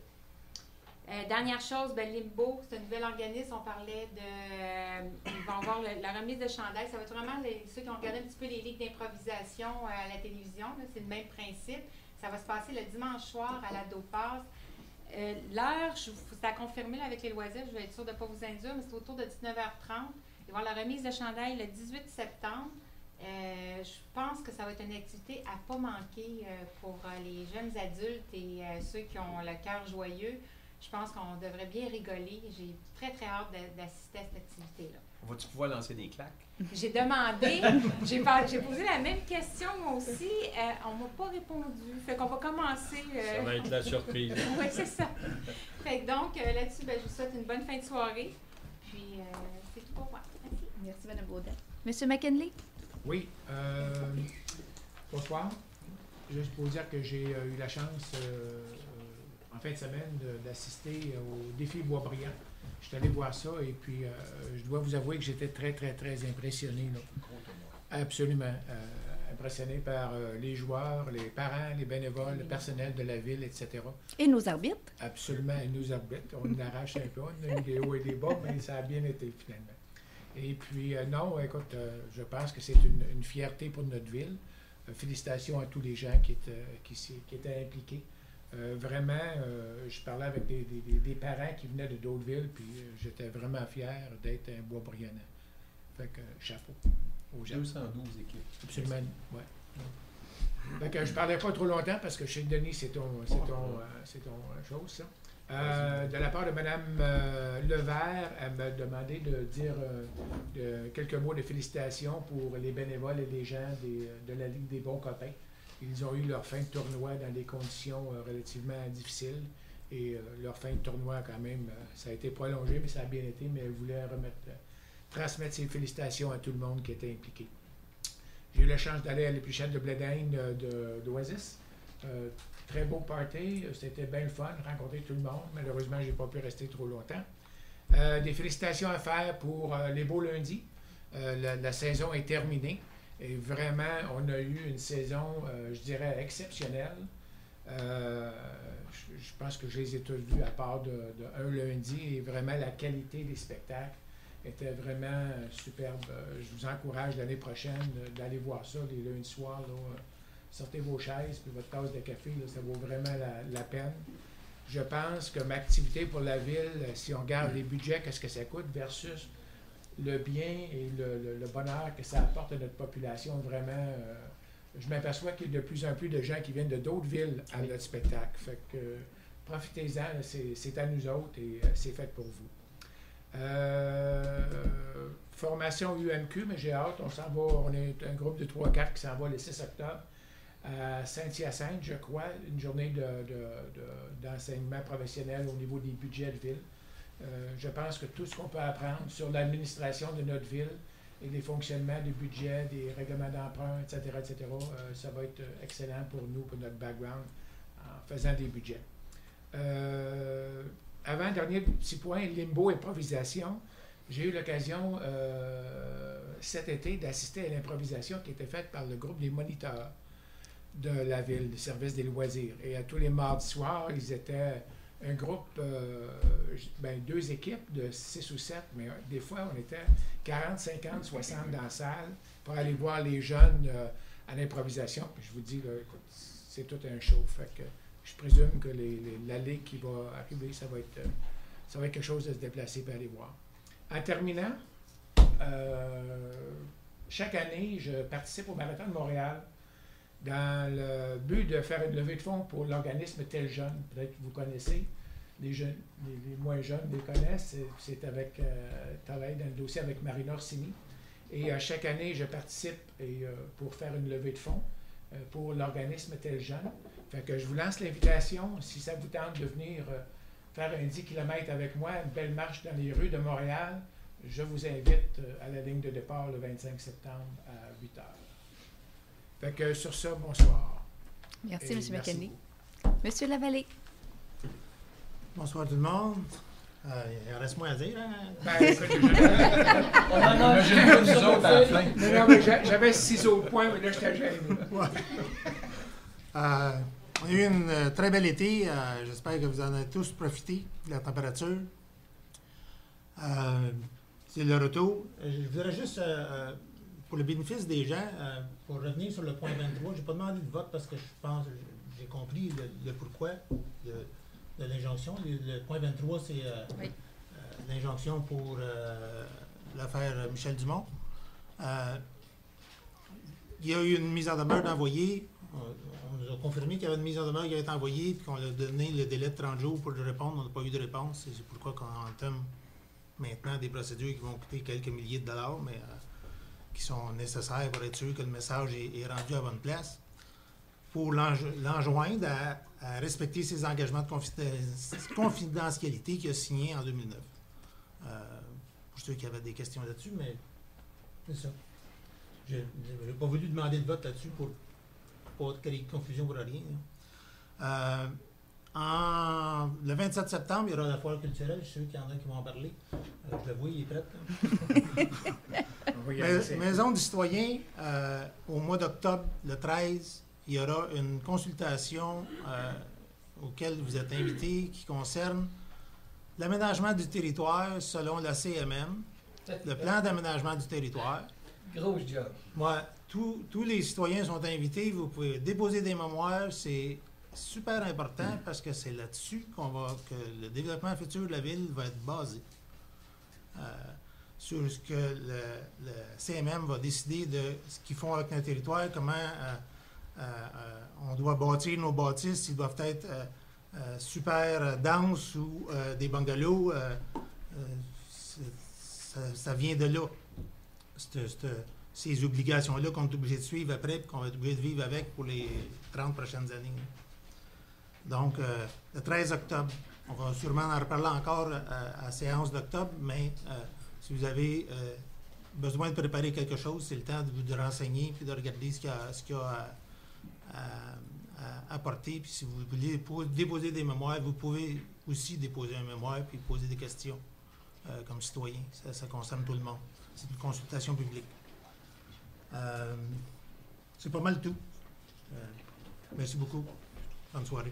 S9: Dernière chose, Limbo, c'est un nouvel organisme. On parlait de... ils vont avoir la remise de chandail. Ça va être vraiment ceux qui ont regardé un petit peu les ligues d'improvisation à la télévision. C'est le même principe. Ça va se passer le dimanche soir à la Dopasse. L'heure, c'est à confirmer là, avec les loisirs. Je vais être sûre de ne pas vous induire, mais c'est autour de 19h30. Il va y avoir la remise de chandail le 18 septembre. Je pense que ça va être une activité à ne pas manquer pour les jeunes adultes et ceux qui ont le cœur joyeux. Je pense qu'on devrait bien rigoler. J'ai très, très hâte d'assister à cette activité-là.
S5: Vas-tu pouvoir lancer des claques?
S9: J'ai demandé, j'ai posé la même question moi aussi. On ne m'a pas répondu. Fait qu'on va commencer.
S13: Ça va être la surprise.
S9: Oui, c'est ça. Fait que donc, là-dessus, je vous souhaite une bonne fin de soirée. Puis, c'est tout pour moi. Merci.
S2: Merci, Mme Baudet. Monsieur McKinley?
S11: Oui. Bonsoir. Juste pour vous dire que j'ai eu la chance, en fin de semaine, d'assister au défi Boisbriand. Je suis allé voir ça et puis je dois vous avouer que j'étais très, très, très impressionné. Là. Absolument. Impressionné par les joueurs, les parents, les bénévoles, le personnel de la ville, etc.
S2: Et nos arbitres? Absolument,
S11: et nos arbitres. On l'arrache un peu, on a eu des hauts et des bas, mais ça a bien été finalement. Et puis, non, écoute, je pense que c'est une fierté pour notre ville. Félicitations à tous les gens qui étaient impliqués. Vraiment, je parlais avec des parents qui venaient de d'autres villes, puis j'étais vraiment fier d'être un Boisbriandais. Fait que chapeau aux gens.
S5: 212 équipes.
S11: Absolument, oui. Fait que je ne parlais pas trop longtemps parce que chez Denis, c'est ton chose, ça. De la part de Mme Levert, elle m'a demandé de dire quelques mots de félicitations pour les bénévoles et les gens de la Ligue des bons copains. Ils ont eu leur fin de tournoi dans des conditions relativement difficiles. Et leur fin de tournoi, quand même, ça a été prolongé, mais ça a bien été. Mais elle voulait transmettre ses félicitations à tout le monde qui était impliqué. J'ai eu la chance d'aller à l'épluchette de blé d'Inde d'Oasis. Très beau party. C'était bien le fun, rencontrer tout le monde. Malheureusement, je n'ai pas pu rester trop longtemps. Des félicitations à faire pour les beaux lundis. La saison est terminée. Et vraiment, on a eu une saison, je dirais, exceptionnelle. Je pense que je les ai tous vus à part de un lundi. Et vraiment, la qualité des spectacles était vraiment superbe. Je vous encourage l'année prochaine d'aller voir ça les lundis soirs. Là. Sortez vos chaises puis votre tasse de café. Là, ça vaut vraiment la peine. Je pense que ma activité pour la ville, si on regarde les budgets, qu'est-ce que ça coûte versus le bien et le bonheur que ça apporte à notre population, vraiment, je m'aperçois qu'il y a de plus en plus de gens qui viennent de d'autres villes à notre spectacle. Fait que profitez-en, c'est à nous autres et c'est fait pour vous. Formation UMQ, mais j'ai hâte, on s'en va, on est un groupe de 3-4 qui s'en va le 6 octobre à Saint-Hyacinthe, je crois, une journée d'enseignement professionnel au niveau des budgets de ville. Je pense que tout ce qu'on peut apprendre sur l'administration de notre ville et les fonctionnements du budget, des règlements d'emprunt, etc., ça va être excellent pour nous, pour notre background, en faisant des budgets. Avant, dernier petit point, Limbo improvisation. J'ai eu l'occasion cet été d'assister à l'improvisation qui était faite par le groupe des moniteurs de la ville, du service des loisirs. Et à tous les mardis soirs, ils étaient un groupe, 2 équipes de 6 ou 7, mais des fois, on était 40, 50, 60 dans la salle pour aller voir les jeunes à l'improvisation. Puis je vous dis, là, écoute, c'est tout un show. Fait que je présume que la ligue qui va arriver, ça va être quelque chose de se déplacer et aller voir. En terminant, chaque année, je participe au Marathon de Montréal dans le but de faire une levée de fonds pour l'organisme Tel Jeune. Peut-être que vous connaissez, les moins jeunes les connaissent. C'est avec, travaille dans le dossier avec Marina Orsini. Et chaque année, je participe pour faire une levée de fonds. pour l'organisme Tel Jeune. Fait que je vous lance l'invitation, si ça vous tente de venir faire un 10 km avec moi, une belle marche dans les rues de Montréal, je vous invite à la ligne de départ le 25 septembre à 8 h. Fait que sur ça, bonsoir.
S2: Merci, M.
S11: Merci
S2: McKinley. Monsieur Lavallée.
S7: Bonsoir tout le monde. Il en reste moins à dire. Hein?
S11: Ben, écoute, non, mais j'avais 6 autres points, mais là, j'étais gêné.
S7: Ouais. On a eu une très belle été. J'espère que vous en avez tous profité de la température. C'est le retour. Je voudrais juste, pour le bénéfice des gens, pour revenir sur le point 23, je n'ai pas demandé de vote parce que je pense, j'ai compris le pourquoi de l'injonction. Le point 23, c'est l'injonction pour l'affaire Michel Dumont. Il y a eu une mise en demeure d'envoyer. On nous a confirmé qu'il y avait une mise en demeure qui avait été envoyée et qu'on a donné le délai de 30 jours pour lui répondre. On n'a pas eu de réponse. C'est pourquoi on entame maintenant des procédures qui vont coûter quelques milliers de dollars, mais qui sont nécessaires pour être sûr que le message est rendu à bonne place. Pour l'enjoindre à respecter ses engagements de confidentialité qu'il a signés en 2009. Pour ceux qui avaient des questions là-dessus, mais c'est ça. Je n'ai pas voulu demander de vote là-dessus pour pas créer de confusion pour rien. Le 27 septembre, il y aura la foire culturelle. Je suis sûr qu'il y en a qui vont en parler. Je le vois, il est prêt. Maison du citoyen, au mois d'octobre, le 13, il y aura une consultation auquel vous êtes invités qui concerne l'aménagement du territoire selon la CMM, le plan d'aménagement du territoire.
S10: Gros job.
S7: Ouais, tous les citoyens sont invités. Vous pouvez déposer des mémoires. C'est super important parce que c'est là-dessus que le développement futur de la ville va être basé. Sur ce que le CMM va décider de ce qu'ils font avec notre territoire, comment on doit bâtir nos bâtisses, ils doivent être super denses ou des bungalows. Ça vient de là. Ces obligations-là qu'on est obligé de suivre après et qu'on va être obligé de vivre avec pour les 30 prochaines années. Donc, le 13 octobre, on va sûrement en reparler encore à la séance d'octobre, mais si vous avez besoin de préparer quelque chose, c'est le temps de vous renseigner et de regarder ce qu'il y a à apporter. Puis si vous voulez déposer des mémoires, vous pouvez aussi déposer un mémoire puis poser des questions comme citoyen. Ça concerne tout le monde. C'est une consultation publique. C'est pas mal tout. Merci beaucoup. Bonne soirée.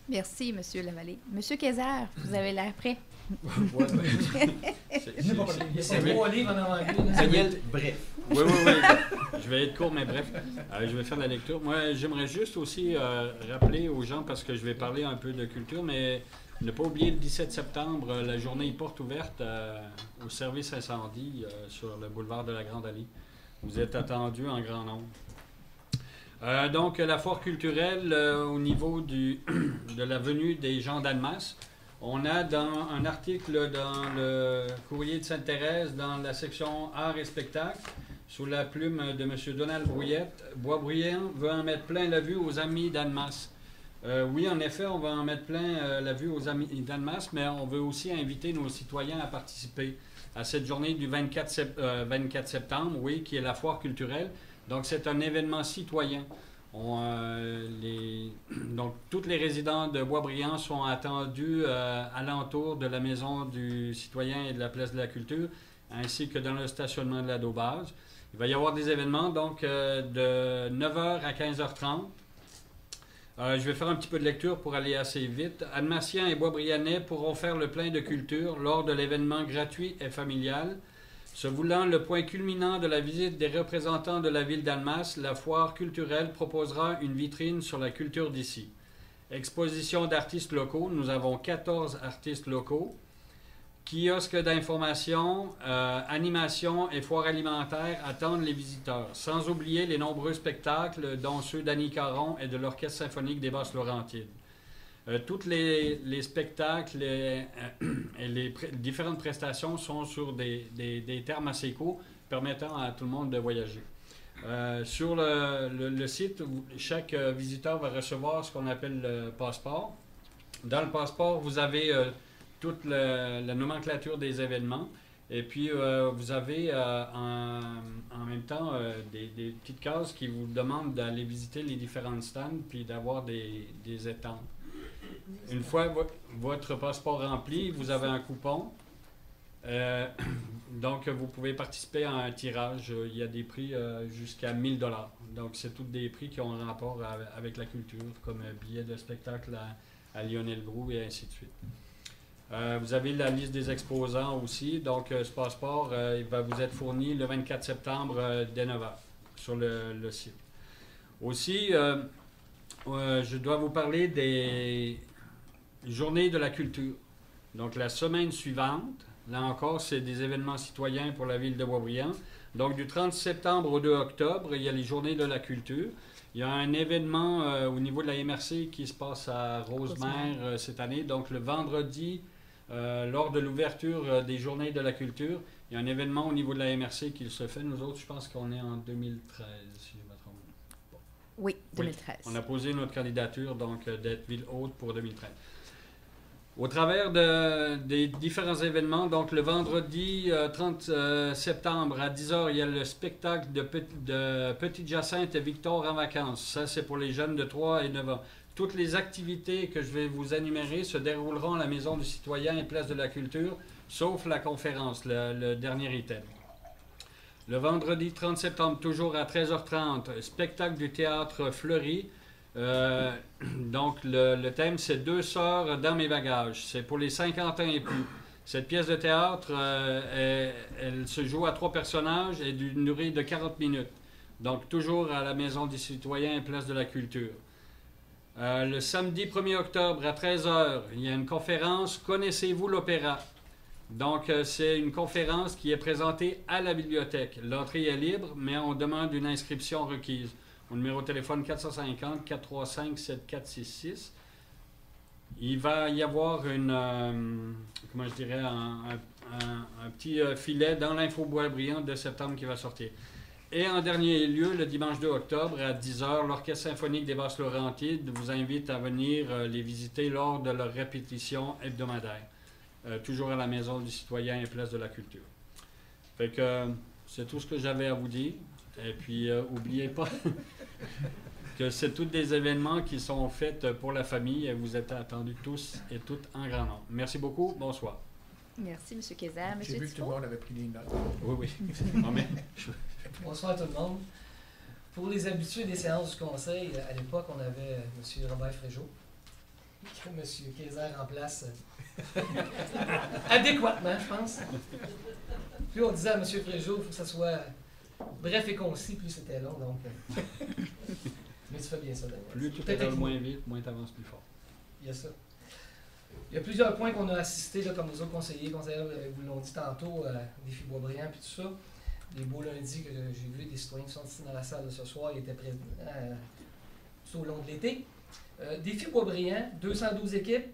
S2: Merci, M. Lavallée. M. Kayser, vous avez l'air prêt.
S10: C'est trois livres en avant.
S13: Daniel, bref. Oui. Je vais être court, mais bref. Je vais faire la lecture. Moi, j'aimerais juste aussi rappeler aux gens, parce que je vais parler un peu de culture, mais ne pas oublier le 17 septembre, la journée porte ouverte au service incendie sur le boulevard de la Grande Allée. Vous êtes attendus en grand nombre. Donc, la foire culturelle au niveau de la venue des gens d'Annemasse. On a dans un article dans le Courrier de Sainte-Thérèse, dans la section Arts et spectacles, sous la plume de M. Donald Brouillette, Boisbriand veut en mettre plein la vue aux amis d'Annemasse. Oui, en effet, on va en mettre plein la vue aux amis d'Annemasse, mais on veut aussi inviter nos citoyens à participer à cette journée du 24 septembre, oui, qui est la foire culturelle. Donc, c'est un événement citoyen. Donc, tous les résidents de Boisbriand sont attendus alentour de la maison du citoyen et de la place de la culture, ainsi que dans le stationnement de la Daubase. Il va y avoir des événements, donc, de 9h à 15h30. Je vais faire un petit peu de lecture pour aller assez vite. Annemassiens et Boisbriannais pourront faire le plein de culture lors de l'événement gratuit et familial. Se voulant le point culminant de la visite des représentants de la ville d'Annemasse, la foire culturelle proposera une vitrine sur la culture d'ici. Exposition d'artistes locaux, nous avons 14 artistes locaux. Kiosques d'information, animation et foire alimentaire attendent les visiteurs, sans oublier les nombreux spectacles, dont ceux d'Annie Caron et de l'Orchestre symphonique des Basses-Laurentides. Tous les spectacles et les différentes prestations sont sur des termes assez courts, permettant à tout le monde de voyager. Sur le site, chaque visiteur va recevoir ce qu'on appelle le passeport. Dans le passeport, vous avez toute la nomenclature des événements. Et puis, vous avez en même temps des petites cases qui vous demandent d'aller visiter les différents stands puis d'avoir des étangs. Une fois votre passeport rempli, vous avez un coupon. Donc, vous pouvez participer à un tirage. Il y a des prix jusqu'à 1000 $. Donc, c'est tous des prix qui ont un rapport avec la culture, comme billets de spectacle à Lionel-Groulx et ainsi de suite. Vous avez la liste des exposants aussi. Donc, ce passeport il va vous être fourni le 24 septembre dès 9h sur le site. Aussi, je dois vous parler des journées de la culture. Donc, la semaine suivante, là encore, c'est des événements citoyens pour la ville de Boisbriand. Donc, du 30 septembre au 2 octobre, il y a les journées de la culture. Il y a un événement au niveau de la MRC qui se passe à Rosemère cette année. Donc, le vendredi, lors de l'ouverture des journées de la culture, il y a un événement au niveau de la MRC qui se fait. Nous autres, je pense qu'on est en 2013, si je me trompe.
S2: Oui, 2013.
S13: Oui. On a posé notre candidature donc d'être ville haute pour 2013. Au travers des différents événements, donc le vendredi 30 septembre à 10h, il y a le spectacle de Petite Jacinthe et Victor en vacances. Ça, c'est pour les jeunes de 3 et 9 ans. Toutes les activités que je vais vous énumérer se dérouleront à la Maison du Citoyen et Place de la Culture, sauf la conférence, le dernier item. Le vendredi 30 septembre, toujours à 13h30, spectacle du théâtre Fleury. Donc, le thème, c'est 2 sœurs dans mes bagages. C'est pour les 50 ans et plus. Cette pièce de théâtre, elle se joue à 3 personnages et d'une durée de 40 minutes. Donc, toujours à la Maison des Citoyens et Place de la Culture. Le samedi 1er octobre à 13h, il y a une conférence « Connaissez-vous l'opéra ?» Donc, c'est une conférence qui est présentée à la bibliothèque. L'entrée est libre, mais on demande une inscription requise. Au numéro de téléphone 450-435-7466. Il va y avoir un petit filet dans l'info Boisbriand de septembre qui va sortir. Et en dernier lieu, le dimanche 2 octobre à 10h, l'Orchestre symphonique des Basses-Laurentides vous invite à venir les visiter lors de leur répétition hebdomadaire. Toujours à la Maison du Citoyen et Place de la Culture. Fait que c'est tout ce que j'avais à vous dire. Et puis, n'oubliez pas que c'est tous des événements qui sont faits pour la famille et vous êtes attendus tous et toutes en grand nombre. Merci beaucoup. Bonsoir.
S2: Merci, M. Kézère.
S11: J'ai vu que tout le monde avait pris des notes.
S13: Oui. Non, mais...
S10: Bonsoir tout le monde. Pour les habitués des séances du conseil, à l'époque, on avait M. Robert Fréjot, que M. Kézère remplace adéquatement, je pense. Puis on disait à M. Fréjot, il faut que ça soit bref et concis, plus c'était long, donc... Mais tu fais bien ça, Daniel.
S13: Plus tu pédales moins vite, moins tu avances plus fort.
S10: Il y a ça. Il y a plusieurs points qu'on a assistés, là, comme les autres conseillers vous l'ont dit tantôt, défi Boisbriand puis tout ça. Les beaux lundis que j'ai vu, des citoyens qui sont ici dans la salle de ce soir, ils étaient présents tout au long de l'été. Défi Boisbriand, 212 équipes.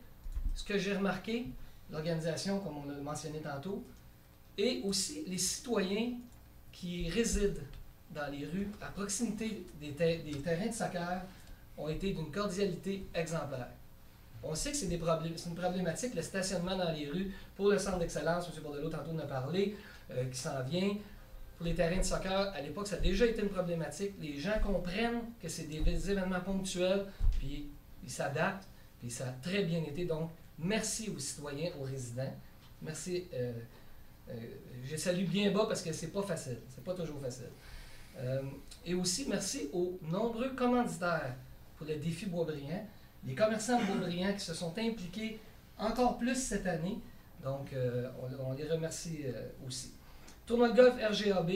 S10: Ce que j'ai remarqué, l'organisation, comme on l'a mentionné tantôt, et aussi les citoyens qui résident dans les rues à proximité des terrains de soccer ont été d'une cordialité exemplaire. On sait que c'est une problématique, le stationnement dans les rues pour le centre d'excellence, M. Bordelot tantôt en a parlé, qui s'en vient. Pour les terrains de soccer, à l'époque, ça a déjà été une problématique. Les gens comprennent que c'est des événements ponctuels, puis ils s'adaptent, puis ça a très bien été. Donc, merci aux citoyens, aux résidents. Merci. Je salue bien bas parce que c'est pas facile. C'est pas toujours facile. Et aussi, merci aux nombreux commanditaires pour le défi Boisbriand. Les commerçants de Boisbriand qui se sont impliqués encore plus cette année. Donc, on les remercie aussi. Tournoi de golf RGAB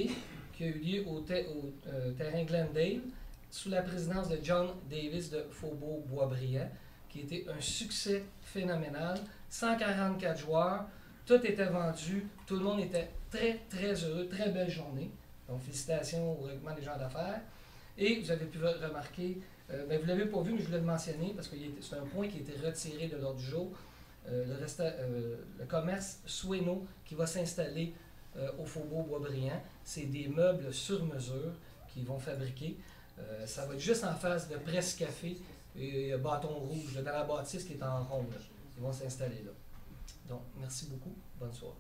S10: qui a eu lieu au terrain Glendale sous la présidence de John Davis de Faubourg-Boisbriand, qui était un succès phénoménal. 144 joueurs, tout était vendu, tout le monde était très, très heureux, très belle journée. Donc, félicitations au regroupement des gens d'affaires. Et vous avez pu remarquer, vous ne l'avez pas vu, mais je voulais le mentionner parce que c'est un point qui a été retiré de l'ordre du jour. Le commerce Sueno qui va s'installer au Faubourg Boisbriand. C'est des meubles sur mesure qu'ils vont fabriquer. Ça va être juste en face de Presse Café et Bâton Rouge, dans la bâtisse qui est en rond. Là. Ils vont s'installer là. Donc, merci beaucoup. Bonne soirée.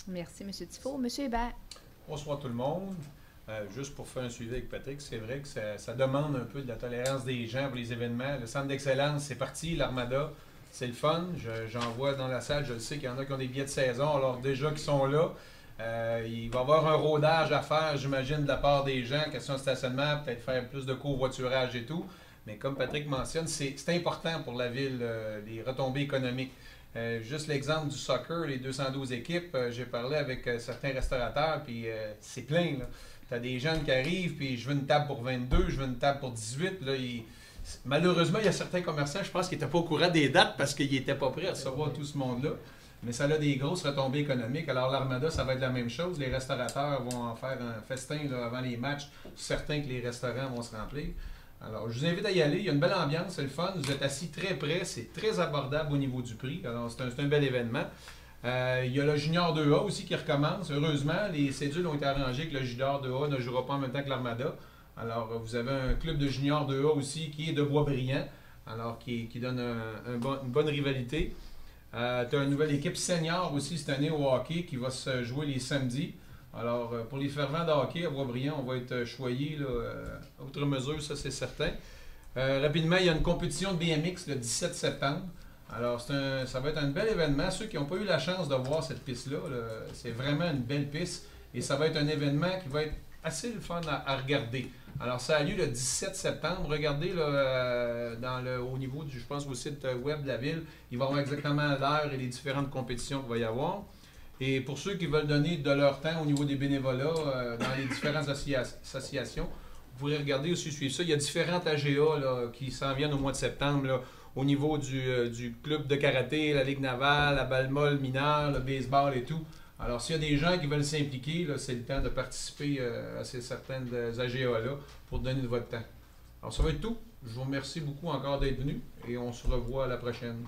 S2: Merci, M. Tifo. M. Hébert.
S5: Bonsoir tout le monde. Juste pour faire un suivi avec Patrick, c'est vrai que ça demande un peu de la tolérance des gens pour les événements. Le centre d'excellence, c'est parti, l'Armada, c'est le fun. J'en vois dans la salle, je le sais qu'il y en a qui ont des billets de saison, alors déjà qu'ils sont là. Il va y avoir un rodage à faire, j'imagine, de la part des gens, question de stationnement, peut-être faire plus de covoiturage et tout. Mais comme Patrick mentionne, c'est important pour la ville, les retombées économiques. Juste l'exemple du soccer, les 212 équipes, j'ai parlé avec certains restaurateurs, puis c'est plein. Tu as des jeunes qui arrivent, puis je veux une table pour 22, je veux une table pour 18. Là, malheureusement, il y a certains commerçants, je pense, qui n'étaient pas au courant des dates parce qu'ils n'étaient pas prêts à recevoir tout ce monde-là. Mais ça a des grosses retombées économiques. Alors l'Armada, ça va être la même chose. Les restaurateurs vont en faire un festin là, avant les matchs. Certains que les restaurants vont se remplir. Alors, je vous invite à y aller. Il y a une belle ambiance, c'est le fun. Vous êtes assis très près. C'est très abordable au niveau du prix. Alors, c'est un bel événement. Il y a le Junior 2A aussi qui recommence. Heureusement, les cédules ont été arrangées que le Junior 2A ne jouera pas en même temps que l'Armada. Alors, vous avez un club de Junior 2A aussi qui est de Boisbriand. Alors, qui donne une bonne rivalité. Tu as une nouvelle équipe senior aussi cette année au hockey qui va se jouer les samedis. Alors, pour les fervents de hockey à Boisbriand, on va être choyés, outre mesure, ça c'est certain. Rapidement, il y a une compétition de BMX le 17 septembre. Alors, ça va être un bel événement. Ceux qui n'ont pas eu la chance de voir cette piste-là, c'est vraiment une belle piste. Et ça va être un événement qui va être assez le fun à regarder. Alors, ça a lieu le 17 septembre. Regardez au niveau du, je pense, au site web de la ville, il va y avoir exactement l'heure et les différentes compétitions qu'il va y avoir. Et pour ceux qui veulent donner de leur temps au niveau des bénévolats dans les différentes associations, vous pourrez regarder aussi, suivre ça. Il y a différentes AGA là, qui s'en viennent au mois de septembre là, au niveau du club de karaté, la Ligue navale, la balle molle mineure, le baseball et tout. Alors, s'il y a des gens qui veulent s'impliquer, c'est le temps de participer à certaines AGA-là pour donner de votre temps. Alors, ça va être tout. Je vous remercie beaucoup encore d'être venu et on se revoit à la prochaine.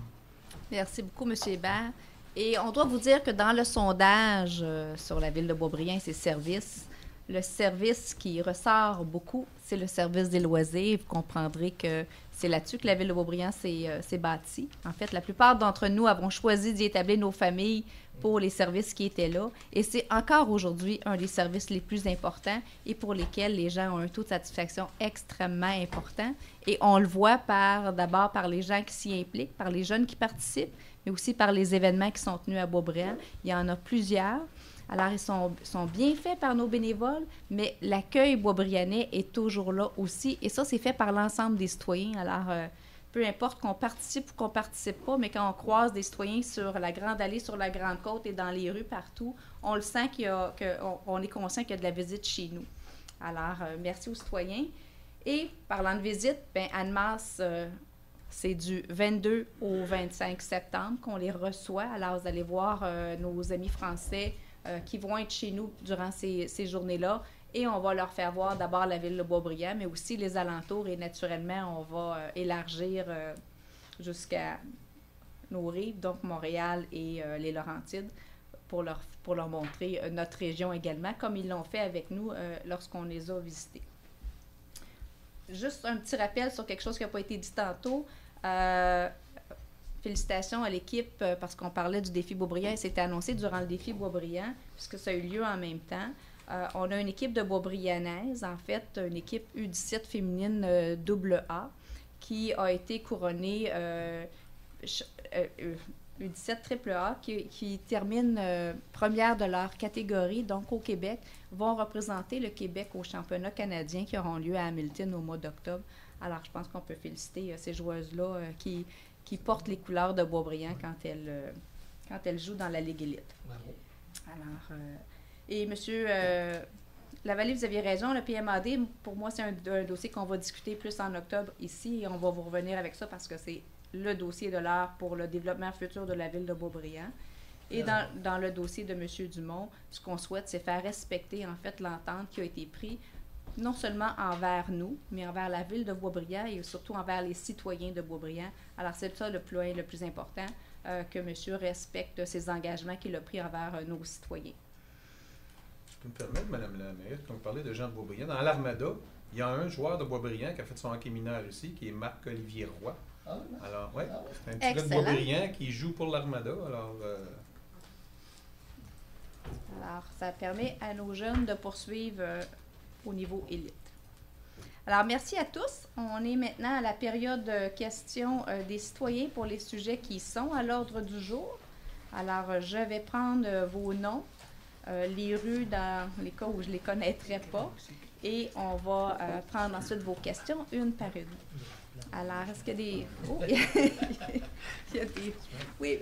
S2: Merci beaucoup, M. Hébert. Et on doit vous dire que dans le sondage sur la ville de Boisbriand et ses services, le service qui ressort beaucoup, c'est le service des loisirs. Vous comprendrez que c'est là-dessus que la ville de Boisbriand s'est bâtie. En fait, la plupart d'entre nous avons choisi d'y établir nos familles pour les services qui étaient là. Et c'est encore aujourd'hui un des services les plus importants et pour lesquels les gens ont un taux de satisfaction extrêmement important. Et on le voit d'abord par les gens qui s'y impliquent, par les jeunes qui participent, mais aussi par les événements qui sont tenus à Boisbriand. Il y en a plusieurs. Alors, ils sont bien faits par nos bénévoles, mais l'accueil boisbriandais est toujours là aussi. Et ça, c'est fait par l'ensemble des citoyens. Alors, peu importe qu'on participe ou qu'on ne participe pas, mais quand on croise des citoyens sur la Grande Allée, sur la Grande Côte et dans les rues partout, on le sent qu'on est conscient qu'il y a de la visite chez nous. Alors, merci aux citoyens. Et parlant de visite, Annemasse, c'est du 22 au 25 septembre qu'on les reçoit. Alors, vous allez voir nos amis français qui vont être chez nous durant ces journées-là. Et on va leur faire voir d'abord la ville de Boisbriand, mais aussi les alentours. Et naturellement, on va élargir jusqu'à nos rives, donc Montréal et les Laurentides, pour leur montrer notre région également, comme ils l'ont fait avec nous lorsqu'on les a visités. Juste un petit rappel sur quelque chose qui n'a pas été dit tantôt. Félicitations à l'équipe parce qu'on parlait du défi Boisbriand et c'était annoncé durant le défi Boisbriand puisque ça a eu lieu en même temps. On a une équipe de Boisbriandaises, en fait, une équipe U17 féminine AA qui a été couronnée U17 AAA qui termine première de leur catégorie, donc au Québec, vont représenter le Québec aux championnats canadiens qui auront lieu à Hamilton au mois d'octobre. Alors, je pense qu'on peut féliciter ces joueuses-là qui portent les couleurs de Boisbriand quand elles jouent dans la Ligue élite.
S10: Bravo.
S2: Alors, et monsieur Lavallée, vous aviez raison, le PMAD, pour moi, c'est un dossier qu'on va discuter plus en octobre ici et on va vous revenir avec ça parce que c'est le dossier de l'heure pour le développement futur de la ville de Boisbriand. Et dans le dossier de M. Dumont, ce qu'on souhaite, c'est faire respecter, en fait, l'entente qui a été prise, non seulement envers nous, mais envers la ville de Boisbriand et surtout envers les citoyens de Boisbriand. Alors, c'est ça le plus important, que monsieur respecte ses engagements qu'il a pris envers nos citoyens.
S5: peux me permettre, Mme la maire, quand vous parlez de Jean de Boisbriand, dans l'Armada, il y a un joueur de Boisbriand qui a fait son hockey mineur ici, qui est Marc-Olivier Roy.
S10: Ah,
S5: Alors, oui,
S10: Ah.
S5: c'est un petit gars de
S2: Excellent.
S5: Boisbriand qui joue pour l'Armada. Alors,
S2: Alors, ça permet à nos jeunes de poursuivre au niveau élite. Alors, merci à tous. On est maintenant à la période questions des citoyens pour les sujets qui sont à l'ordre du jour. Alors, je vais prendre vos noms, les rues dans les cas où je ne les connaîtrais pas, et on va prendre ensuite vos questions une par une. Alors, est-ce qu'il y a des... Oh, il y a des... Oui.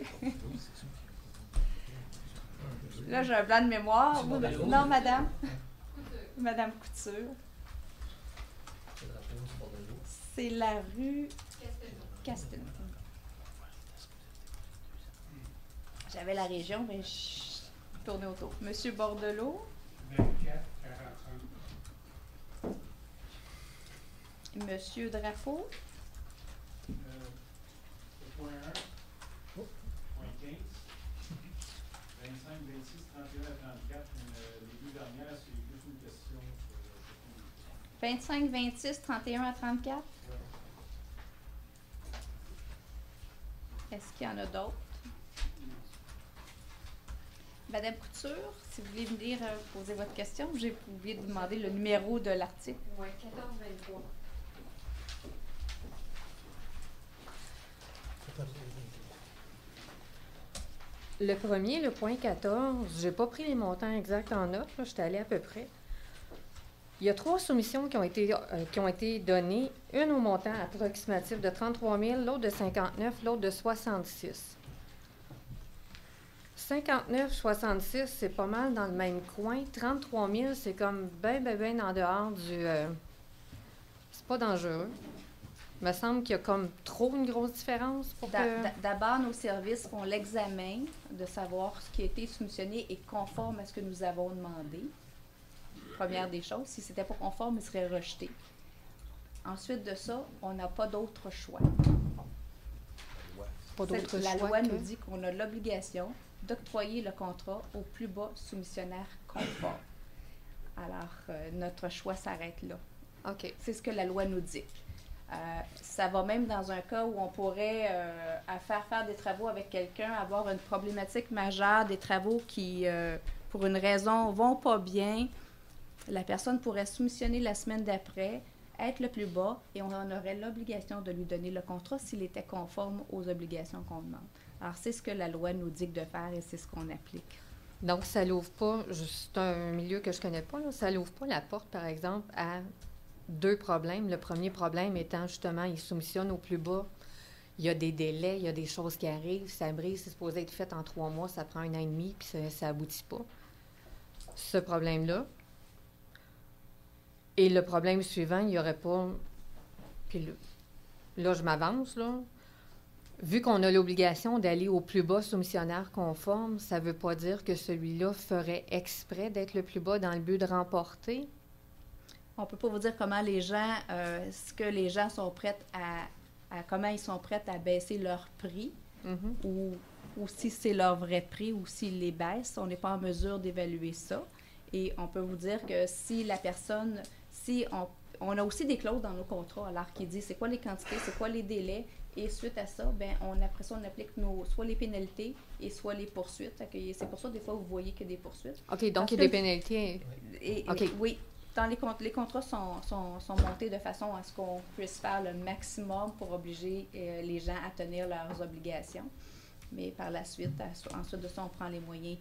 S2: Là, j'ai un blanc de mémoire. Non, madame. Madame Couture. C'est la rue Castelnau. J'avais la région, mais je tournais autour. Monsieur Bordelot. 24-45. Monsieur Drapeau.
S14: Point 1, point 15, 25, 26, 31 à 34. Les deux dernières, c'est juste une question.
S2: 25, 26, 31 à 34. Est-ce qu'il y en a d'autres? Madame Couture, si vous voulez venir poser votre question, j'ai oublié de vous demander le numéro de l'article.
S15: Oui, 14-23. Le premier, le point 14, j'ai pas pris les montants exacts en note, là, j'étais allée à peu près. Il y a 3 soumissions qui ont été données, une au montant approximatif de 33 000, l'autre de 59 000, l'autre de 66 000. 59-66, c'est pas mal dans le même coin. 33 000, c'est comme ben en dehors du... c'est pas dangereux. Il me semble qu'il y a comme trop une grosse différence pour que...
S2: D'abord, nos services font l'examen de savoir ce qui a été soumissionné est conforme à ce que nous avons demandé. Première des choses, si c'était pas conforme, il serait rejeté. Ensuite de ça, on n'a pas d'autre choix. La loi nous dit qu'on a l'obligation d'octroyer le contrat au plus bas soumissionnaire conforme. Alors, notre choix s'arrête là.
S15: OK.
S2: C'est ce que la loi nous dit. Ça va même dans un cas où on pourrait faire des travaux avec quelqu'un, avoir une problématique majeure, des travaux qui, pour une raison, vont pas bien. La personne pourrait soumissionner la semaine d'après, être le plus bas, et on aurait l'obligation de lui donner le contrat s'il était conforme aux obligations qu'on demande. Alors, c'est ce que la loi nous dit de faire et c'est ce qu'on applique.
S15: Donc, ça l'ouvre pas, c'est un milieu que je connais pas, là, ça l'ouvre pas la porte, par exemple, à 2 problèmes. Le premier problème étant, justement, il soumissionne au plus bas. Il y a des délais, il y a des choses qui arrivent. Ça brise, c'est supposé être fait en 3 mois, ça prend 1 an et demi, puis ça aboutit pas. Ce problème-là. Et le problème suivant, il n'y aurait pas... Puis là, je m'avance, là. Vu qu'on a l'obligation d'aller au plus bas soumissionnaire conforme, ça ne veut pas dire que celui-là ferait exprès d'être le plus bas dans le but de remporter.
S2: On ne peut pas vous dire comment les gens, ce que les gens sont prêts comment ils sont prêts à baisser leur prix, ou si c'est leur vrai prix, ou s'ils les baissent. On n'est pas en mesure d'évaluer ça. Et on peut vous dire que si la personne, on a aussi des clauses dans nos contrats, alors qui disent c'est quoi les quantités, c'est quoi les délais, et suite à ça, après ça, on applique soit les pénalités et soit les poursuites. C'est pour ça, des fois, vous voyez qu'il y a des poursuites.
S15: OK, donc il y a des pénalités.
S2: Oui. Les contrats sont montés de façon à ce qu'on puisse faire le maximum pour obliger les gens à tenir leurs obligations. Mais par la suite, ensuite de ça, on prend les moyens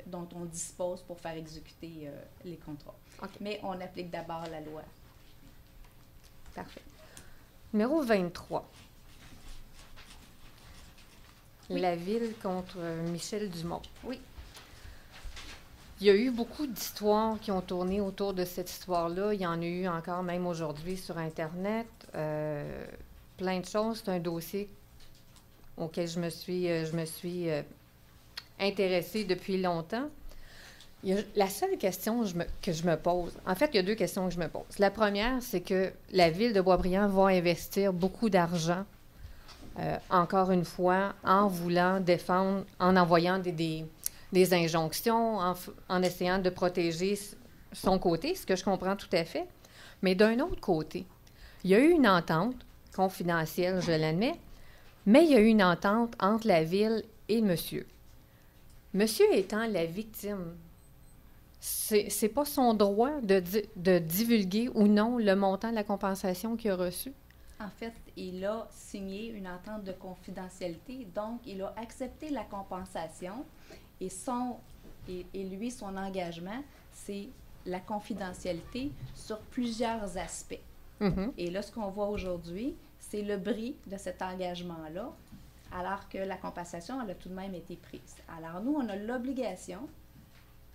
S2: dont on dispose pour faire exécuter les contrats.
S15: Okay.
S2: Mais on applique d'abord la loi.
S15: Parfait. Numéro 23. Oui. La ville contre Michel Dumont.
S2: Oui.
S15: Il y a eu beaucoup d'histoires qui ont tourné autour de cette histoire-là. Il y en a eu encore même aujourd'hui sur Internet. Plein de choses. C'est un dossier auquel je me suis intéressée depuis longtemps. La seule question que je me pose, en fait, il y a 2 questions que je me pose. La première, c'est que la ville de Boisbriand va investir beaucoup d'argent, encore une fois, en voulant défendre, en envoyant des injonctions en essayant de protéger son côté, ce que je comprends tout à fait. Mais d'un autre côté, il y a eu une entente confidentielle, je l'admets, mais il y a eu une entente entre la Ville et monsieur. Monsieur étant la victime, c'est pas son droit de divulguer ou non le montant de la compensation qu'il a reçu?
S2: En fait, il a signé une entente de confidentialité, donc il a accepté la compensation et lui, son engagement, c'est la confidentialité sur plusieurs aspects.
S15: Mm-hmm.
S2: Et là, ce qu'on voit aujourd'hui, c'est le bris de cet engagement-là, alors que la compensation, elle a tout de même été prise. Alors nous, on a l'obligation,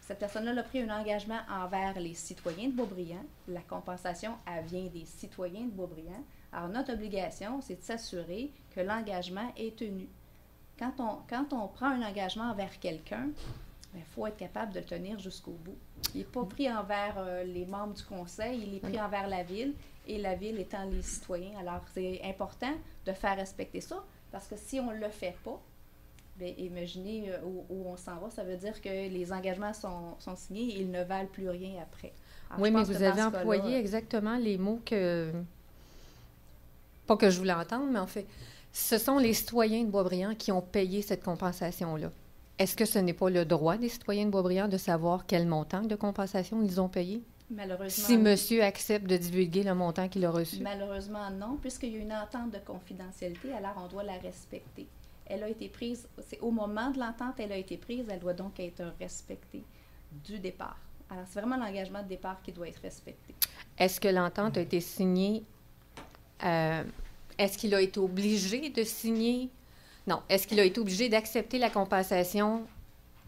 S2: cette personne-là a pris un engagement envers les citoyens de Beaubriand. La compensation, elle vient des citoyens de Beaubriand. Alors notre obligation, c'est de s'assurer que l'engagement est tenu. Quand on prend un engagement envers quelqu'un, il faut être capable de le tenir jusqu'au bout. Il n'est pas pris envers les membres du conseil, il est pris envers la Ville, et la Ville étant les citoyens. Alors, c'est important de faire respecter ça, parce que si on ne le fait pas, bien, imaginez où on s'en va, ça veut dire que les engagements sont signés et ils ne valent plus rien après. Alors,
S15: oui,
S2: je
S15: mais
S2: pense
S15: vous
S2: que dans
S15: avez
S2: ce
S15: employé
S2: cas-là,
S15: exactement les mots que... Pas que je voulais entendre, mais en fait, ce sont les citoyens de Boisbriand qui ont payé cette compensation-là. Est-ce que ce n'est pas le droit des citoyens de Boisbriand de savoir quel montant de compensation ils ont payé?
S2: malheureusement,
S15: Si monsieur accepte de divulguer le montant qu'il a reçu.
S2: malheureusement, non, puisqu'il y a une entente de confidentialité, alors on doit la respecter. Elle a été prise, c'est au moment de l'entente, elle a été prise, elle doit donc être respectée du départ. Alors, c'est vraiment l'engagement de départ qui doit être respecté.
S15: Est-ce que l'entente a été signée? Est-ce qu'il a été obligé de signer? Non. Est-ce qu'il a été obligé d'accepter la compensation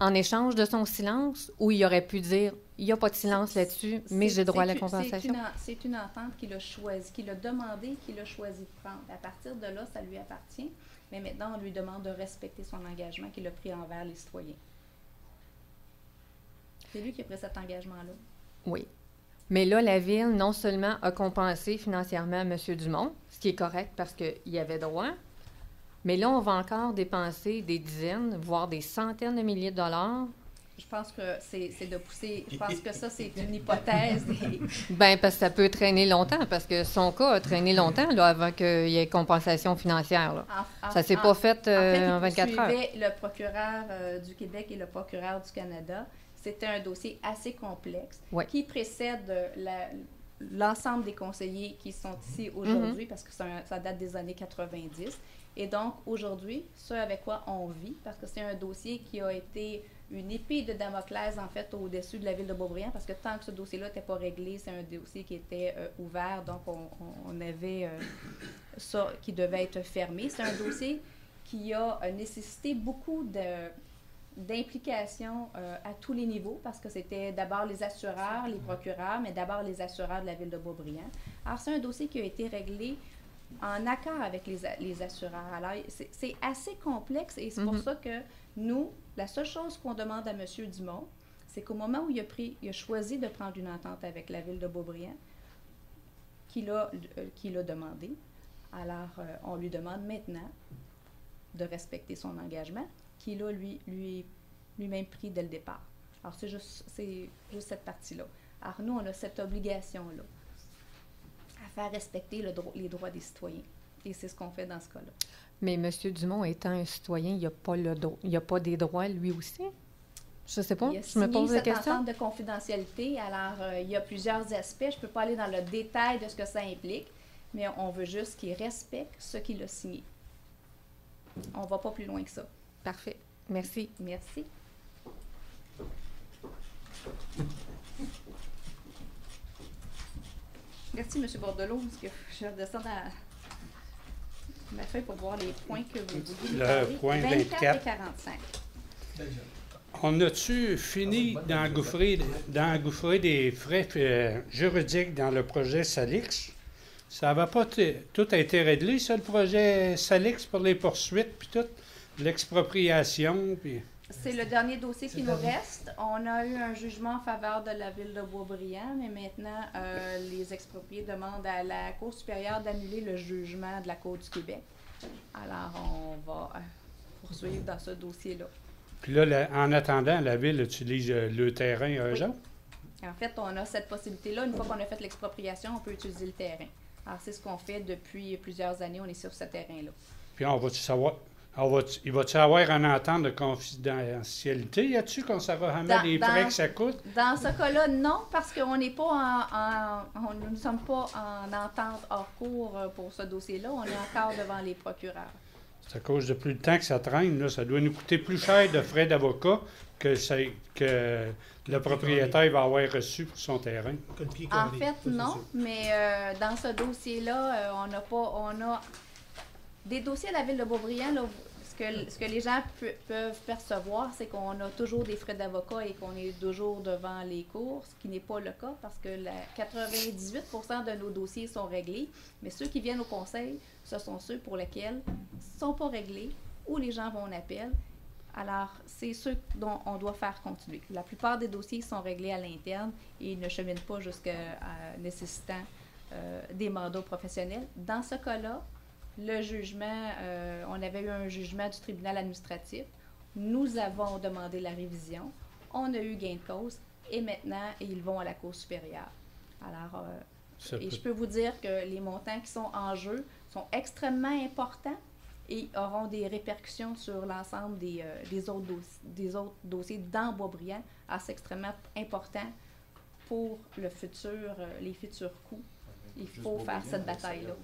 S15: en échange de son silence, ou il aurait pu dire il n'y a pas de silence là-dessus, mais j'ai droit à la compensation?
S2: C'est une entente qu'il a choisie, qu'il a demandé, qu'il a choisi de prendre. À partir de là, ça lui appartient. Mais maintenant, on lui demande de respecter son engagement qu'il a pris envers les citoyens. C'est lui qui a pris cet engagement-là.
S15: Oui. Mais là, la Ville, non seulement a compensé financièrement M. Dumont, ce qui est correct parce qu'il y avait droit, mais là, on va encore dépenser des dizaines, voire des centaines de milliers de dollars.
S2: Je pense que c'est de pousser. Je pense que ça, c'est une hypothèse.
S15: Bien, parce que ça peut traîner longtemps, parce que son cas a traîné longtemps là, avant qu'il y ait compensation financière. Là. Ça ne s'est pas fait en 24 heures.
S2: Il suivait le procureur du Québec et le procureur du Canada. C'était un dossier assez complexe qui précède l'ensemble des conseillers qui sont ici aujourd'hui, parce que ça date des années 90. Et donc, aujourd'hui, ce avec quoi on vit, parce que c'est un dossier qui a été une épée de Damoclès, en fait, au-dessus de la Ville de Beaubriand, parce que tant que ce dossier-là n'était pas réglé, c'est un dossier qui était ouvert, donc on avait ça qui devait être fermé. C'est un dossier qui a nécessité beaucoup d'implication à tous les niveaux, parce que c'était d'abord les assureurs, les procureurs, mais d'abord les assureurs de la Ville de Beaubriand. Alors, c'est un dossier qui a été réglé en accord avec les assureurs. Alors, c'est assez complexe et c'est pour ça que nous, la seule chose qu'on demande à M. Dumont, c'est qu'au moment où il a choisi de prendre une entente avec la Ville de Beaubriand, qu'il a demandé, alors on lui demande maintenant de respecter son engagement qu'il a lui-même pris dès le départ. Alors, c'est juste cette partie-là. Alors, nous, on a cette obligation-là à faire respecter les droits des citoyens. Et c'est ce qu'on fait dans ce cas-là.
S15: Mais M. Dumont étant un citoyen, il n'a pas des droits, lui aussi? Je ne sais pas, je me pose la question. Il a signé cette entente
S2: de confidentialité. Alors, il y a plusieurs aspects. Je ne peux pas aller dans le détail de ce que ça implique, mais on veut juste qu'il respecte ce qu'il a signé. On ne va pas plus loin que ça.
S15: Parfait. Merci.
S2: Merci. Merci, M. Bordelot, parce que je redescends dans ma feuille pour voir les points que vous vouliez parler.
S4: Le point 24
S2: et 45.
S4: On a-tu fini d'engouffrer des frais juridiques dans le projet Salix? Ça va pas tout a été réglé, ça, le projet Salix, pour les poursuites, puis tout, l'expropriation, puis...
S2: C'est le dernier dossier qui nous reste. On a eu un jugement en faveur de la Ville de Beaubriand, mais maintenant, les expropriés demandent à la Cour supérieure d'annuler le jugement de la Cour du Québec. Alors, on va poursuivre dans ce dossier-là.
S4: Puis là, en attendant, la ville utilise le terrain eux
S2: Oui.
S4: autres?
S2: En fait, on a cette possibilité-là. Une fois qu'on a fait l'expropriation, on peut utiliser le terrain. Alors, c'est ce qu'on fait depuis plusieurs années. On est sur ce terrain-là.
S4: Puis on va-tu savoir... il va-tu avoir une entente de confidentialité? Y a-tu qu'on saura jamais les frais que ça coûte?
S2: Dans ce cas-là, non, parce qu'on n'est pas nous ne sommes pas en entente hors cours pour ce dossier-là. On est encore devant les procureurs.
S4: C'est à cause de plus de temps que ça traîne. Là, ça doit nous coûter plus cher de frais d'avocat que le propriétaire va avoir reçu pour son terrain.
S2: En fait, non, mais dans ce dossier-là, on a des dossiers à la Ville de Beaubriand. Là, ce que les gens peuvent percevoir, c'est qu'on a toujours des frais d'avocat et qu'on est toujours devant les cours, ce qui n'est pas le cas parce que 98% de nos dossiers sont réglés, mais ceux qui viennent au conseil, ce sont ceux pour lesquels ils ne sont pas réglés ou les gens vont en appel. Alors, c'est ceux dont on doit faire continuer. La plupart des dossiers sont réglés à l'interne et ils ne cheminent pas jusqu'à nécessitant des mandats professionnels. Dans ce cas-là, le jugement, on avait eu un jugement du tribunal administratif. Nous avons demandé la révision. On a eu gain de cause et maintenant, ils vont à la Cour supérieure. Alors, je peux vous dire que les montants qui sont en jeu sont extrêmement importants et auront des répercussions sur l'ensemble des autres dossiers dans Boisbriand. Alors, c'est extrêmement important pour les futurs coûts. Il faut faire cette bataille-là.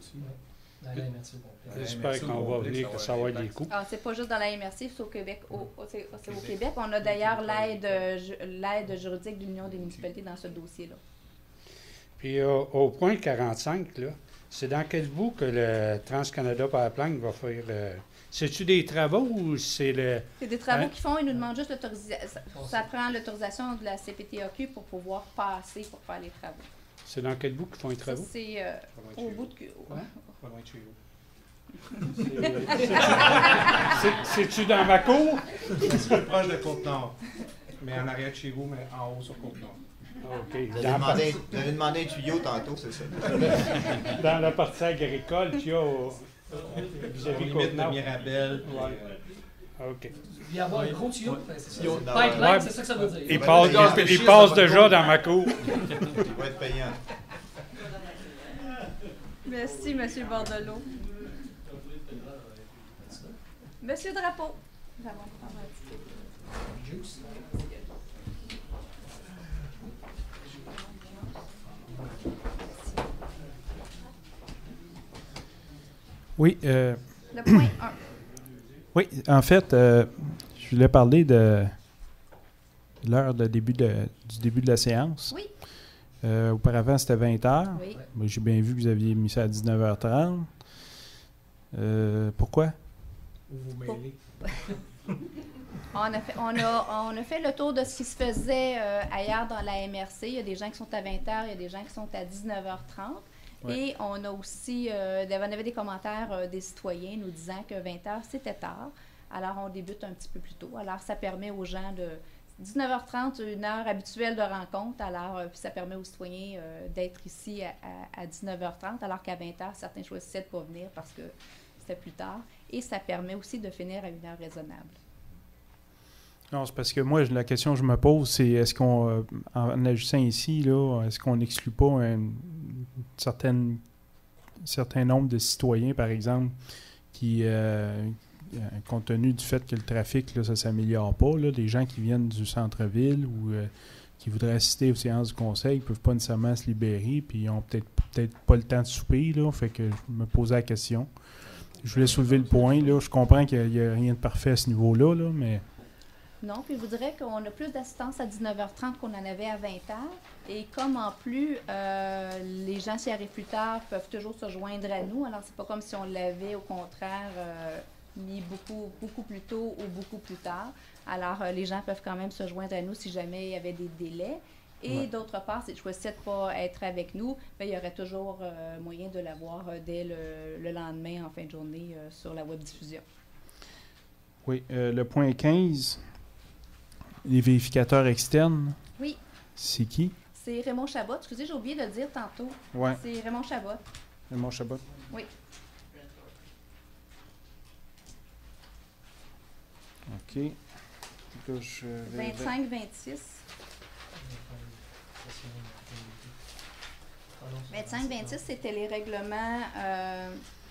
S4: J'espère qu'on va venir que ça va avoir des coûts.
S2: Ah, c'est pas juste dans la MRC, c'est au Québec. C'est au Québec. On a d'ailleurs l'aide juridique de l'Union des municipalités dans ce dossier-là.
S4: Puis au point 45, là, c'est dans quel bout que le Trans-Canada Pipeline va faire... C'est-tu des travaux ou c'est le...
S2: C'est des travaux qu'ils font. Ils nous demandent juste l'autorisation. Ça prend l'autorisation de la CPTAQ pour pouvoir passer pour faire les travaux.
S4: C'est dans quel bout qu'ils font les travaux?
S2: Ça, c'est au bout de...
S3: Pas loin de chez vous.
S4: C'est-tu dans ma cour?
S3: C'est proche de Côte-Nord. Mais en arrière de chez vous, mais en haut sur Côte-Nord.
S4: OK.
S16: Vous avez demandé un tuyau tantôt, c'est ça?
S4: Dans la partie agricole qu'il y a vis-à-vis
S3: Côte-Nord. De Mirabel.
S4: Ouais. OK.
S10: Il y a un gros tuyau. Pipeline,
S4: Ouais,
S10: c'est ça que ça veut dire.
S4: Il passe déjà dans ma cour.
S16: Il va être payant.
S2: Merci, M. Bordelot. Monsieur Drapeau. Nous allons prendre un petit peu.
S10: Juice.
S17: Oui.
S2: Le point 1.
S17: Oui, en fait, je voulais parler de l'heure du début de la séance.
S2: Oui.
S17: Auparavant, c'était 20h.
S2: Oui.
S17: Mais j'ai bien vu que vous aviez mis ça à 19h30. Pourquoi?
S11: Vous mêlez.
S2: On a fait le tour de ce qui se faisait ailleurs dans la MRC. Il y a des gens qui sont à 20h, il y a des gens qui sont à 19h30. Ouais. Et on a aussi, on avait des commentaires des citoyens nous disant que 20h, c'était tard. Alors, on débute un petit peu plus tôt. Alors, ça permet aux gens de... 19h30, une heure habituelle de rencontre. Alors, puis ça permet aux citoyens d'être ici à 19h30, alors qu'à 20h, certains choisissaient de ne pas venir parce que c'était plus tard. Et ça permet aussi de finir à une heure raisonnable.
S17: Non, c'est parce que moi, la question que je me pose, c'est est-ce qu'on, en agissant ici, là, est-ce qu'on n'exclut pas un certain nombre de citoyens, par exemple, qui, compte tenu du fait que le trafic, là, ça ne s'améliore pas, là, des gens qui viennent du centre-ville ou qui voudraient assister aux séances du conseil ne peuvent pas nécessairement se libérer, puis ils n'ont peut-être pas le temps de souper, là, fait que je me posais la question. Je voulais soulever le point, là. Je comprends qu'il n'y a rien de parfait à ce niveau-là, là, mais...
S2: Non, puis je vous dirais qu'on a plus d'assistance à 19h30 qu'on en avait à 20h. Et comme en plus, les gens, s'y arrivent plus tard, peuvent toujours se joindre à nous. Alors, c'est pas comme si on l'avait, au contraire, mis beaucoup plus tôt ou beaucoup plus tard. Alors, les gens peuvent quand même se joindre à nous si jamais il y avait des délais. Et ouais. D'autre part, si je choisissais de ne pas être avec nous, bien, il y aurait toujours moyen de l'avoir dès le lendemain, en fin de journée, sur la web-diffusion.
S17: Oui, le point 15... Les vérificateurs externes.
S2: Oui.
S17: C'est qui?
S2: C'est Raymond Chabot. Excusez, j'ai oublié de le dire tantôt.
S17: Ouais.
S2: C'est Raymond Chabot.
S17: Raymond Chabot.
S2: Oui.
S17: OK. là, je vais-
S2: 25-26. 25-26, c'était les règlements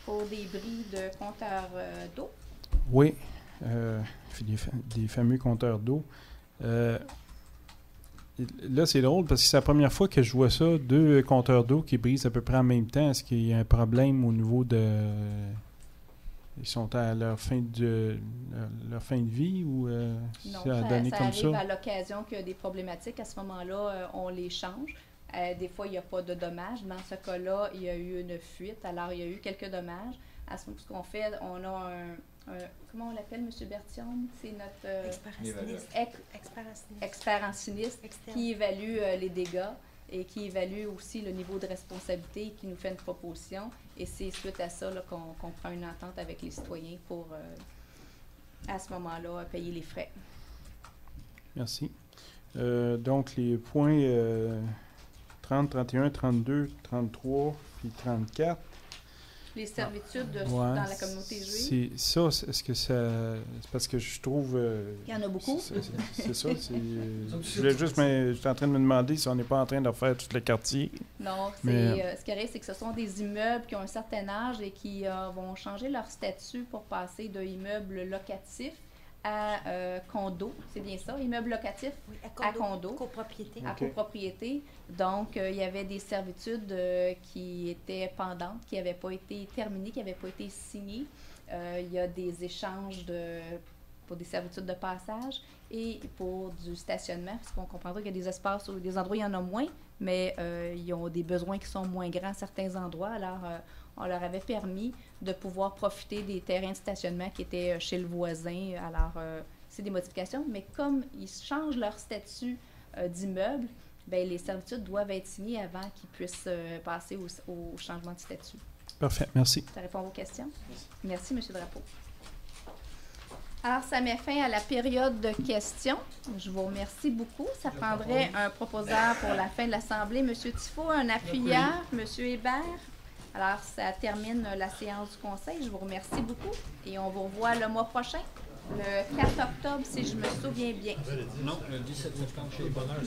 S2: pour des bris de compteurs d'eau.
S17: Oui, des fameux compteurs d'eau. Là, c'est drôle parce que c'est la première fois que je vois ça, 2 compteurs d'eau qui brisent à peu près en même temps. Est-ce qu'il y a un problème au niveau de... Ils sont à leur fin de vie ou
S2: Non,
S17: c'est à donner
S2: ça
S17: comme
S2: arrive
S17: ça?
S2: à l'occasion qu'il y a des problématiques. À ce moment-là, on les change. Des fois, il n'y a pas de dommages. Dans ce cas-là, il y a eu une fuite. Alors, il y a eu quelques dommages. À ce qu'on fait, on a comment on l'appelle, M. Berthiaume? C'est notre expert en sinistre qui évalue les dégâts et qui évalue aussi le niveau de responsabilité et qui nous fait une proposition. Et c'est suite à ça là, qu'on prend une entente avec les citoyens pour, à ce moment-là, payer les frais.
S17: Merci. Donc, les points 30, 31, 32, 33 puis 34.
S2: Les servitudes
S17: Ouais,
S2: dans la communauté juive.
S17: C'est ça, est-ce que ça... C'est parce que je trouve...
S2: Il y en a beaucoup.
S17: C'est ça. Je voulais juste... J'étais en train de me demander si on n'est pas en train de refaire tout le quartier.
S2: Non,
S17: Mais,
S2: ce qui arrive, c'est que ce sont des immeubles qui ont un certain âge et qui vont changer leur statut pour passer d'un immeuble locatif à condo. C'est bien ça, immeuble locatif à condo.
S1: Copropriété.
S2: À copropriété. Donc, il y avait des servitudes qui étaient pendantes, qui n'avaient pas été terminées, qui n'avaient pas été signées. Il y a des échanges pour des servitudes de passage et pour du stationnement, parce qu'on comprendra qu'il y a des espaces où des endroits, il y en a moins, mais ils ont des besoins qui sont moins grands à certains endroits. Alors, on leur avait permis de pouvoir profiter des terrains de stationnement qui étaient chez le voisin. Alors, c'est des modifications, mais comme ils changent leur statut d'immeuble, bien, les servitudes doivent être signées avant qu'ils puissent passer au changement de statut.
S17: Parfait, merci.
S2: Ça répond à vos questions? Merci, M. Drapeau. Alors, ça met fin à la période de questions. Je vous remercie beaucoup. Ça prendrait un proposeur pour la fin de l'Assemblée. M. Tifo, un appuyeur. M. Hébert. Alors, ça termine la séance du Conseil. Je vous remercie beaucoup et on vous revoit le mois prochain, le 4 octobre, si je me souviens bien.
S13: Non, le 17 septembre chez les Bonheurs.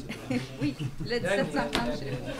S2: Oui, le 17 septembre chez les Bonheurs.